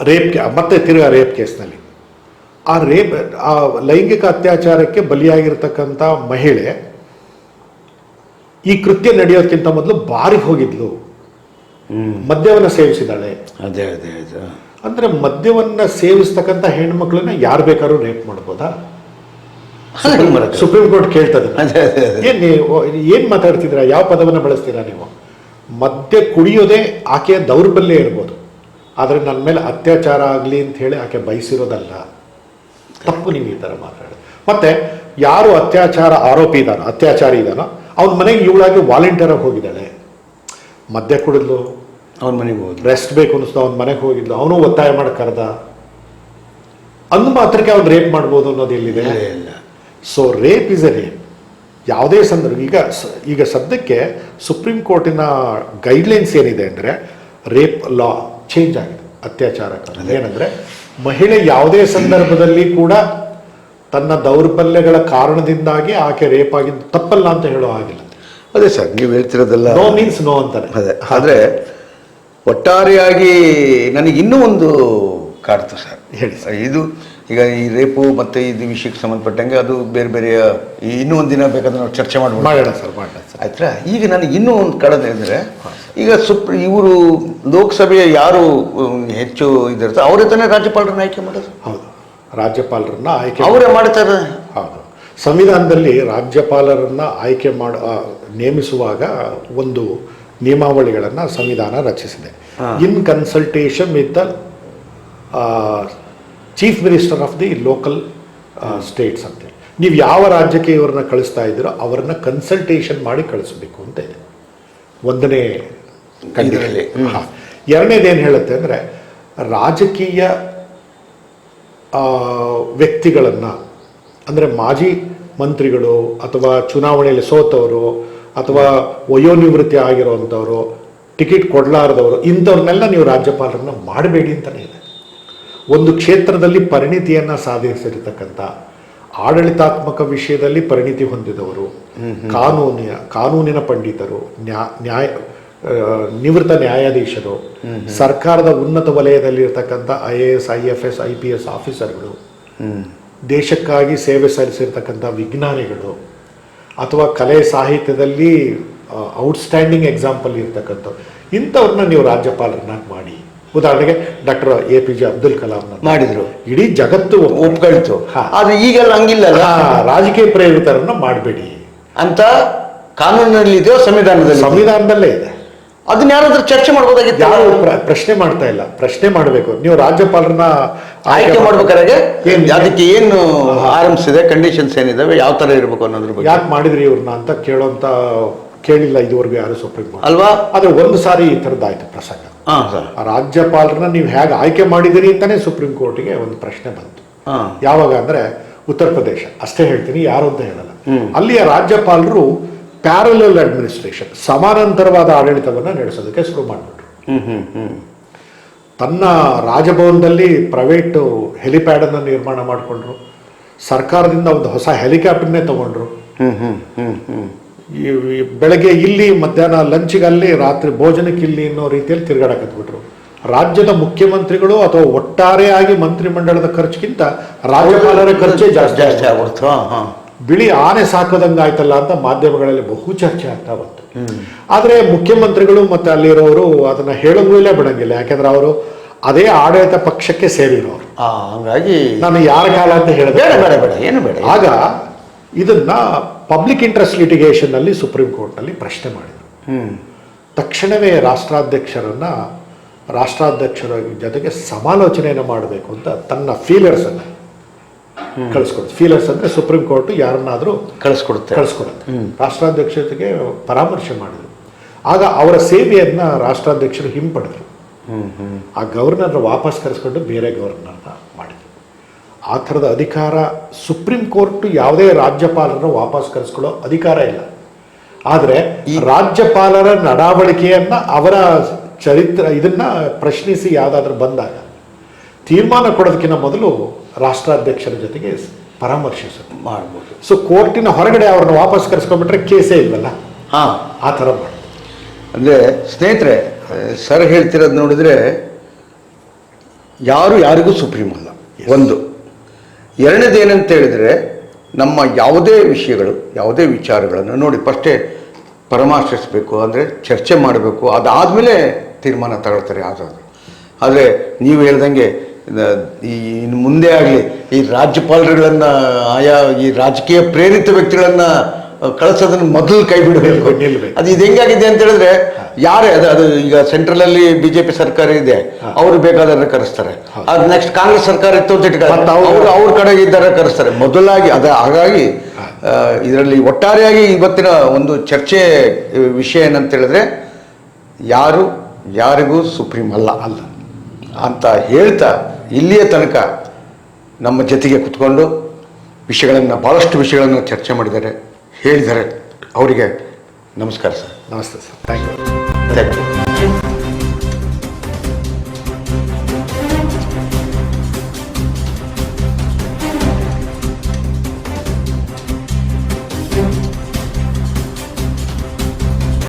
ರೇಪ್, ಮತ್ತೆ ತಿರ್ಗಾ ರೇಪ್ ಕೇಸ್ನಲ್ಲಿ ಆ ಲೈಂಗಿಕ ಅತ್ಯಾಚಾರಕ್ಕೆ ಬಲಿಯಾಗಿರ್ತಕ್ಕಂಥ ಮಹಿಳೆ ಈ ಕೃತ್ಯ ನಡೆಯೋದಕ್ಕಿಂತ ಮೊದಲು ಬಾರಿಗೆ ಹೋಗಿದ್ಲು, ಮದ್ಯವನ್ನು ಸೇವಿಸಿದಾಳೆ. ಅದೇ ಅಂದ್ರೆ ಮದ್ಯವನ್ನ ಸೇವಿಸ್ತಕ್ಕಂಥ ಹೆಣ್ಮಕ್ಳನ್ನ ಯಾರು ಬೇಕಾದ್ರೂ ರೇಪ್ ಮಾಡ್ಬೋದಾ? ಸುಪ್ರೀಂ ಕೋರ್ಟ್ ಕೇಳ್ತದೆ. ಏನ್ ಮಾತಾಡ್ತಿದ್ರ, ಯಾವ ಪದವನ್ನ ಬಳಸ್ತೀರಾ ನೀವು? ಮದ್ಯ ಕುಡಿಯೋದೇ ಆಕೆಯ ದೌರ್ಬಲ್ಯ ಇರ್ಬೋದು, ಆದ್ರೆ ನನ್ನ ಮೇಲೆ ಅತ್ಯಾಚಾರ ಆಗ್ಲಿ ಅಂತ ಹೇಳಿ ಆಕೆ ಬಯಸಿರೋದಲ್ಲ. ತಪ್ಪು ನೀವು ಈ ತರ ಮಾತಾಡಿ. ಮತ್ತೆ ಯಾರು ಅತ್ಯಾಚಾರಿ ಇದಾನೋ ಅವನ ಮನೆಗೆ ಇವಳಾಗಿ ವಾಲಂಟಿಯರ್ ಆಗಿ ಹೋಗಿದ್ದಾಳೆ. ಮದ್ಯ ಕುಡಿದ್ಲು, ಅವನ ಮನೆಗೆ ಹೋಗಿ ರೆಸ್ಟ್ ಬೇಕು ಅನಿಸ್ತು, ಅವನ ಮನೆಗೆ ಹೋಗಿದ್ಲು, ಅವನು ಒತ್ತಾಯ ಮಾಡಿ ಕರೆದ, ಅಂದು ಮಾತ್ರಕ್ಕೆ ಅವ್ನು ರೇಪ್ ಮಾಡ್ಬೋದು ಅನ್ನೋದು ಎಲ್ಲಿದೆ? So rape is A rape. ಯಾವುದೇ ಸಂದರ್ಭ ಈಗ ಸದ್ಯಕ್ಕೆ ಸುಪ್ರೀಂ ಕೋರ್ಟಿನ ಗೈಡ್ಲೈನ್ಸ್ ಏನಿದೆ ಅಂದರೆ ರೇಪ್ ಲಾ ಚೇಂಜ್ ಆಗಿದೆ. ಅತ್ಯಾಚಾರ ಏನಂದರೆ ಮಹಿಳೆ ಯಾವುದೇ ಸಂದರ್ಭದಲ್ಲಿ ಕೂಡ ತನ್ನ ದೌರ್ಬಲ್ಯಗಳ ಕಾರಣದಿಂದಾಗಿ ಆಕೆ ರೇಪ್ ಆಗಿದ್ದು ತಪ್ಪಲ್ಲ ಅಂತ ಹೇಳೋ ಹಾಗಿಲ್ಲ. ಅದೇ ಸರ್, ನೀವು ಹೇಳ್ತಿರೋದೆಲ್ಲ ನೋ ಮೀನ್ಸ್ ನೋ ಅಂತಾರೆ. ಅದೇ. ಆದರೆ ಒಟ್ಟಾರೆಯಾಗಿ ನನಗೆ ಇನ್ನೂ ಒಂದು ಕಾಡ್ತು ಸರ್. ಹೇಳಿ ಸರ್. ಇದು ಈಗ ಈ ರೇಪು ಮತ್ತು ಇದು ವಿಷಯಕ್ಕೆ ಸಂಬಂಧಪಟ್ಟಂಗೆ ಅದು ಬೇರೆ ಬೇರೆಯ ಇನ್ನೂ ಒಂದು ದಿನ ಬೇಕಾದ್ರೆ ನಾವು ಚರ್ಚೆ ಮಾಡೋಣ ಸರ್. ಆಯ್ತಾ? ಈಗ ನನಗೆ ಇನ್ನೂ ಒಂದು ಕಾಡೋದು ಅಂದರೆ, ಈಗ ಇವರು ಲೋಕಸಭೆಯ ಯಾರು ಹೆಚ್ಚು ಇದಿರ್ತಾರೆ ಅವರೇ ತಾನೇ ರಾಜ್ಯಪಾಲರನ್ನ ಆಯ್ಕೆ ಮಾಡೋದು. ಹೌದು, ರಾಜ್ಯಪಾಲರನ್ನ ಆಯ್ಕೆ ಅವರೇ ಮಾಡ್ತಾರೆ. ಹೌದು, ಸಂವಿಧಾನದಲ್ಲಿ ರಾಜ್ಯಪಾಲರನ್ನ ಆಯ್ಕೆ ನೇಮಿಸುವಾಗ ಒಂದು ನಿಯಮಾವಳಿಗಳನ್ನು ಸಂವಿಧಾನ ರಚಿಸಿದೆ. In consultation with the chief minister of the local states ಅಂತೇಳಿ. ನೀವು ಯಾವ ರಾಜ್ಯಕ್ಕೆ ಇವ್ರನ್ನ ಕಳಿಸ್ತಾ ಇದ್ದೀರೋ ಅವರನ್ನ ಕನ್ಸಲ್ಟೇಷನ್ ಮಾಡಿ ಕಳಿಸ್ಬೇಕು ಅಂತ ಇದೆ ಒಂದನೇ ಕಂಡಿಯಲ್ಲಿ. ಎರಡನೇದೇನು ಹೇಳುತ್ತೆ ಅಂದರೆ, ರಾಜಕೀಯ ವ್ಯಕ್ತಿಗಳನ್ನು, ಅಂದರೆ ಮಾಜಿ ಮಂತ್ರಿಗಳು ಅಥವಾ ಚುನಾವಣೆಯಲ್ಲಿ ಸೋತವರು ಅಥವಾ ವಯೋನಿವೃತ್ತಿ ಆಗಿರೋವಂಥವ್ರು, ಟಿಕೆಟ್ ಕೊಡಲಾರದವರು, ಇಂಥವ್ರನ್ನೆಲ್ಲ ನೀವು ರಾಜ್ಯಪಾಲರನ್ನ ಮಾಡಬೇಡಿ ಅಂತಲೇ ಇದೆ. ಒಂದು ಕ್ಷೇತ್ರದಲ್ಲಿ ಪರಿಣಿತಿಯನ್ನು ಸಾಧಿಸಿರ್ತಕ್ಕಂಥ, ಆಡಳಿತಾತ್ಮಕ ವಿಷಯದಲ್ಲಿ ಪರಿಣಿತಿ ಹೊಂದಿದವರು, ಕಾನೂನಿನ ಪಂಡಿತರು, ನಿವೃತ್ತ ನ್ಯಾಯಾಧೀಶರು, ಸರ್ಕಾರದ ಉನ್ನತ ವಲಯದಲ್ಲಿ ಇರತಕ್ಕಂಥ IAS, IFS, IPS ಆಫೀಸರ್ಗಳು, ದೇಶಕ್ಕಾಗಿ ಸೇವೆ ಸಲ್ಲಿಸಿರ್ತಕ್ಕಂಥ ವಿಜ್ಞಾನಿಗಳು, ಅಥವಾ ಕಲೆ ಸಾಹಿತ್ಯದಲ್ಲಿ ಔಟ್ಸ್ಟ್ಯಾಂಡಿಂಗ್ ಎಕ್ಸಾಂಪಲ್ ಇರ್ತಕ್ಕಂಥವ್ರು, ಇಂಥವ್ರನ್ನ ನೀವು ರಾಜ್ಯಪಾಲರನ್ನಾಗಿ ಮಾಡಿ. ಉದಾಹರಣೆಗೆ ಡಾಕ್ಟರ್ APJ ಅಬ್ದುಲ್ ಕಲಾಂ ಮಾಡಿದ್ರು, ಇಡೀ ಜಗತ್ತು ಒಪ್ಕೊಳ್ತು. ಆದ್ರೆ ಈಗೆಲ್ಲ ಹಂಗಿಲ್ಲ, ರಾಜಕೀಯ ಪ್ರೇರಿತರನ್ನ ಮಾಡಬೇಡಿ ಅಂತ ಕಾನೂನಿನಲ್ಲಿ ಇದೆಯೋ ಸಂವಿಧಾನದಲ್ಲೇ ಇದೆ. ಅದನ್ನ ಯಾರಾದ್ರೂ ಚರ್ಚೆ ಮಾಡ್ಬೋದಾಗಿತ್ತು. ಯಾರು ಪ್ರಶ್ನೆ ಮಾಡ್ತಾ ಇಲ್ಲ. ಪ್ರಶ್ನೆ ಮಾಡಬೇಕು. ನೀವು ರಾಜ್ಯಪಾಲರನ್ನ ಆಯ್ಕೆ ಮಾಡ್ಬೇಕಾದ್ರೆ ಅದಕ್ಕೆ ಏನು ಆರಂಭಿಸಿದೆ, ಕಂಡೀಷನ್ಸ್ ಏನಿದಾವೆ, ಯಾವ ತರ ಇರಬೇಕು ಅನ್ನೋದ್ರ ಬಗ್ಗೆ. ಯಾಕೆ ಮಾಡಿದ್ರಿ ಇವ್ರನ್ನ ಅಂತ ಕೇಳಿಲ್ಲ ಇದುವರೆಗೂ ಯಾರು ಸುಪ್ರೀಂ ಕೋರ್ಟ್ ಅಲ್ವಾ. ಆದ್ರೆ ಒಂದು ಸಾರಿ ಈ ಥರದ್ದಾಯ್ತು ಪ್ರಸಂಗ. ರಾಜ್ಯಪಾಲರನ್ನ ನೀವು ಹೇಗೆ ಆಯ್ಕೆ ಮಾಡಿದಿರಿ ಅಂತಾನೆ ಸುಪ್ರೀಂ ಕೋರ್ಟಿಗೆ ಒಂದು ಪ್ರಶ್ನೆ ಬಂತು. ಯಾವಾಗ ಅಂದ್ರೆ ಉತ್ತರ ಪ್ರದೇಶ, ಅಷ್ಟೇ ಹೇಳ್ತೀನಿ, ಯಾರು ಅಂತ ಹೇಳಲ್ಲ. ಅಲ್ಲಿಯ ರಾಜ್ಯಪಾಲರು ಪ್ಯಾರಲಲ್ ಅಡ್ಮಿನಿಸ್ಟ್ರೇಷನ್, ಸಮಾನಾಂತರವಾದ ಆಡಳಿತವನ್ನು ನಡೆಸೋದಕ್ಕೆ ಶುರು ಮಾಡಿಬಿಟ್ರು. ತನ್ನ ರಾಜಭವನದಲ್ಲಿ ಪ್ರೈವೇಟ್ ಹೆಲಿಪ್ಯಾಡ್ ಅನ್ನು ನಿರ್ಮಾಣ ಮಾಡಿಕೊಂಡ್ರು. ಸರ್ಕಾರದಿಂದ ಒಂದು ಹೊಸ ಹೆಲಿಕಾಪ್ಟರ್ನೇ ತಗೊಂಡ್ರು. ಬೆಳಗ್ಗೆ ಇಲ್ಲಿ, ಮಧ್ಯಾಹ್ನ ಲಂಚ್ಗೆ ಅಲ್ಲಿ, ರಾತ್ರಿ ಭೋಜನಕ್ಕೆ ಇಲ್ಲಿ ಅನ್ನೋ ರೀತಿಯಲ್ಲಿ ತಿರುಗಾಡಕತ್ಬಿಟ್ರು. ರಾಜ್ಯದ ಮುಖ್ಯಮಂತ್ರಿಗಳು ಅಥವಾ ಒಟ್ಟಾರೆಯಾಗಿ ಮಂತ್ರಿಮಂಡಲದ ಖರ್ಚಿಗಿಂತ ರಾಜ್ಯಪಾಲರ ಖರ್ಚೇ ಜಾಸ್ತಿ ಆಗ್ಬಿಡ್ತು. ಬಿಳಿ ಆನೆ ಸಾಕೋದಂಗಾಯ್ತಲ್ಲ ಅಂತ ಮಾಧ್ಯಮಗಳಲ್ಲಿ ಬಹು ಚರ್ಚೆ ಆಗ್ತಾ ಬಂತು. ಆದರೆ ಮುಖ್ಯಮಂತ್ರಿಗಳು ಮತ್ತೆ ಅಲ್ಲಿರೋರು ಅದನ್ನ ಹೇಳೋಂಗಿಲ್ಲ, ಬಿಡಂಗಿಲ್ಲ. ಯಾಕೆಂದ್ರೆ ಅವರು ಅದೇ ಆಡಳಿತ ಪಕ್ಷಕ್ಕೆ ಸೇರಿರೋರು. ಹಂಗಾಗಿ ನಾನು ಯಾರ ಕಾಲ ಅಂತ ಹೇಳಿದೆ ಏನು ಬೇಡ. ಆಗ ಇದನ್ನ ಪಬ್ಲಿಕ್ ಇಂಟ್ರೆಸ್ಟ್ ಲಿಟಿಗೇಷನ್ ಅಲ್ಲಿ ಸುಪ್ರೀಂ ಕೋರ್ಟ್ನಲ್ಲಿ ಪ್ರಶ್ನೆ ಮಾಡಿದರು. ತಕ್ಷಣವೇ ರಾಷ್ಟ್ರಾಧ್ಯಕ್ಷರ ಜೊತೆಗೆ ಸಮಾಲೋಚನೆಯನ್ನು ಮಾಡಬೇಕು ಅಂತ ತನ್ನ ಫೀಲರ್ಸನ್ನು ಕಳಿಸ್ಕೊಡುತ್ತೆ. ಫೀಲರ್ಸ್ ಅಂದರೆ ಸುಪ್ರೀಂ ಕೋರ್ಟ್ ಯಾರನ್ನಾದರೂ ಕಳಿಸ್ಕೊಡುತ್ತೆ. ರಾಷ್ಟ್ರಾಧ್ಯಕ್ಷ ಜೊತೆಗೆ ಪರಾಮರ್ಶೆ ಮಾಡಿದರು. ಆಗ ಅವರ ಸೇವೆಯನ್ನು ರಾಷ್ಟ್ರಾಧ್ಯಕ್ಷರು ಹಿಂಪಡೆದರು. ಆ ಗವರ್ನರ್ನ ವಾಪಸ್ ಕರೆಸ್ಕೊಂಡು ಬೇರೆ ಗವರ್ನರ್ನ ಮಾಡಿದರು. ಆ ಥರದ ಅಧಿಕಾರ ಸುಪ್ರೀಂ ಕೋರ್ಟ್ ಯಾವುದೇ ರಾಜ್ಯಪಾಲರನ್ನು ವಾಪಸ್ ಕರೆಸ್ಕೊಳ್ಳೋ ಅಧಿಕಾರ ಇಲ್ಲ. ಆದರೆ ಈ ರಾಜ್ಯಪಾಲರ ನಡಾವಳಿಕೆಯನ್ನು ಅವರ ಇದನ್ನ ಪ್ರಶ್ನಿಸಿ ಯಾವುದಾದ್ರೂ ಬಂದಾಗ ತೀರ್ಮಾನ ಕೊಡೋದಕ್ಕಿಂತ ಮೊದಲು ರಾಷ್ಟ್ರಾಧ್ಯಕ್ಷರ ಜೊತೆಗೆ ಪರಾಮರ್ಶಿಸೋದು ಮಾಡ್ಬೋದು. ಸೊ ಕೋರ್ಟಿನ ಹೊರಗಡೆ ಅವ್ರನ್ನ ವಾಪಸ್ ಕರೆಸ್ಕೊಂಡ್ಬಿಟ್ರೆ ಕೇಸೇ ಇಲ್ವಲ್ಲ, ಆ ಥರ ಮಾಡಿ. ಅಂದರೆ ಸ್ನೇಹಿತರೆ, ಸರ್ ಹೇಳ್ತಿರೋದು ನೋಡಿದರೆ ಯಾರಿಗೂ ಸುಪ್ರೀಂ ಅಲ್ಲ ಒಂದು. ಎರಡನೇದು ಏನಂತ ಹೇಳಿದರೆ, ನಮ್ಮ ಯಾವುದೇ ವಿಷಯಗಳು ಯಾವುದೇ ವಿಚಾರಗಳನ್ನು ನೋಡಿ ಫಸ್ಟೇ ಪರಾಮರ್ಶಿಸಬೇಕು, ಅಂದರೆ ಚರ್ಚೆ ಮಾಡಬೇಕು, ಅದಾದಮೇಲೆ ತೀರ್ಮಾನ ತಗೊಳ್ತಾರೆ ಯಾವುದಾದ್ರು. ಆದರೆ ನೀವು ಹೇಳ್ದಂಗೆ ಇನ್ನು ಮುಂದೆ ಆಗಲಿ ಈ ರಾಜ್ಯಪಾಲರುಗಳನ್ನು ಈ ರಾಜಕೀಯ ಪ್ರೇರಿತ ವ್ಯಕ್ತಿಗಳನ್ನು ಕಳಿಸೋದನ್ನು ಮೊದಲು ಕೈ ಬಿಡಬೇಕು. ಅದು ಇದು ಹೆಂಗಾಗಿದೆ ಅಂತ ಹೇಳಿದ್ರೆ, ಯಾರೇ ಅದು ಈಗ ಸೆಂಟ್ರಲಲ್ಲಿ BJP ಸರ್ಕಾರ ಇದೆ, ಅವರು ಬೇಕಾದ್ರೆ ಕರೆಸ್ತಾರೆ. ಅದು ನೆಕ್ಸ್ಟ್ ಕಾಂಗ್ರೆಸ್ ಸರ್ಕಾರ ಇತ್ತು ಅಂತ ಅವ್ರ ಕಡೆಗೆ ಇದ್ದಾರೆ ಕರೆಸ್ತಾರೆ ಮೊದಲಾಗಿ. ಹಾಗಾಗಿ ಇದರಲ್ಲಿ ಒಟ್ಟಾರೆಯಾಗಿ ಇವತ್ತಿನ ಒಂದು ಚರ್ಚೆ ವಿಷಯ ಏನಂತ ಹೇಳಿದ್ರೆ, ಯಾರಿಗೂ ಸುಪ್ರೀಂ ಅಲ್ಲ ಅಂತ ಹೇಳ್ತಾ ಇಲ್ಲಿಯ ತನಕ ನಮ್ಮ ಜೊತೆಗೆ ಕುತ್ಕೊಂಡು ಭಾಳಷ್ಟು ವಿಷಯಗಳನ್ನು ಚರ್ಚೆ ಮಾಡಿದ್ದಾರೆ, ಹೇಳಿದ್ದಾರೆ. ಅವರಿಗೆ ನಮಸ್ಕಾರ ಸರ್. ನಮಸ್ತೆ ಸರ್. Thank you.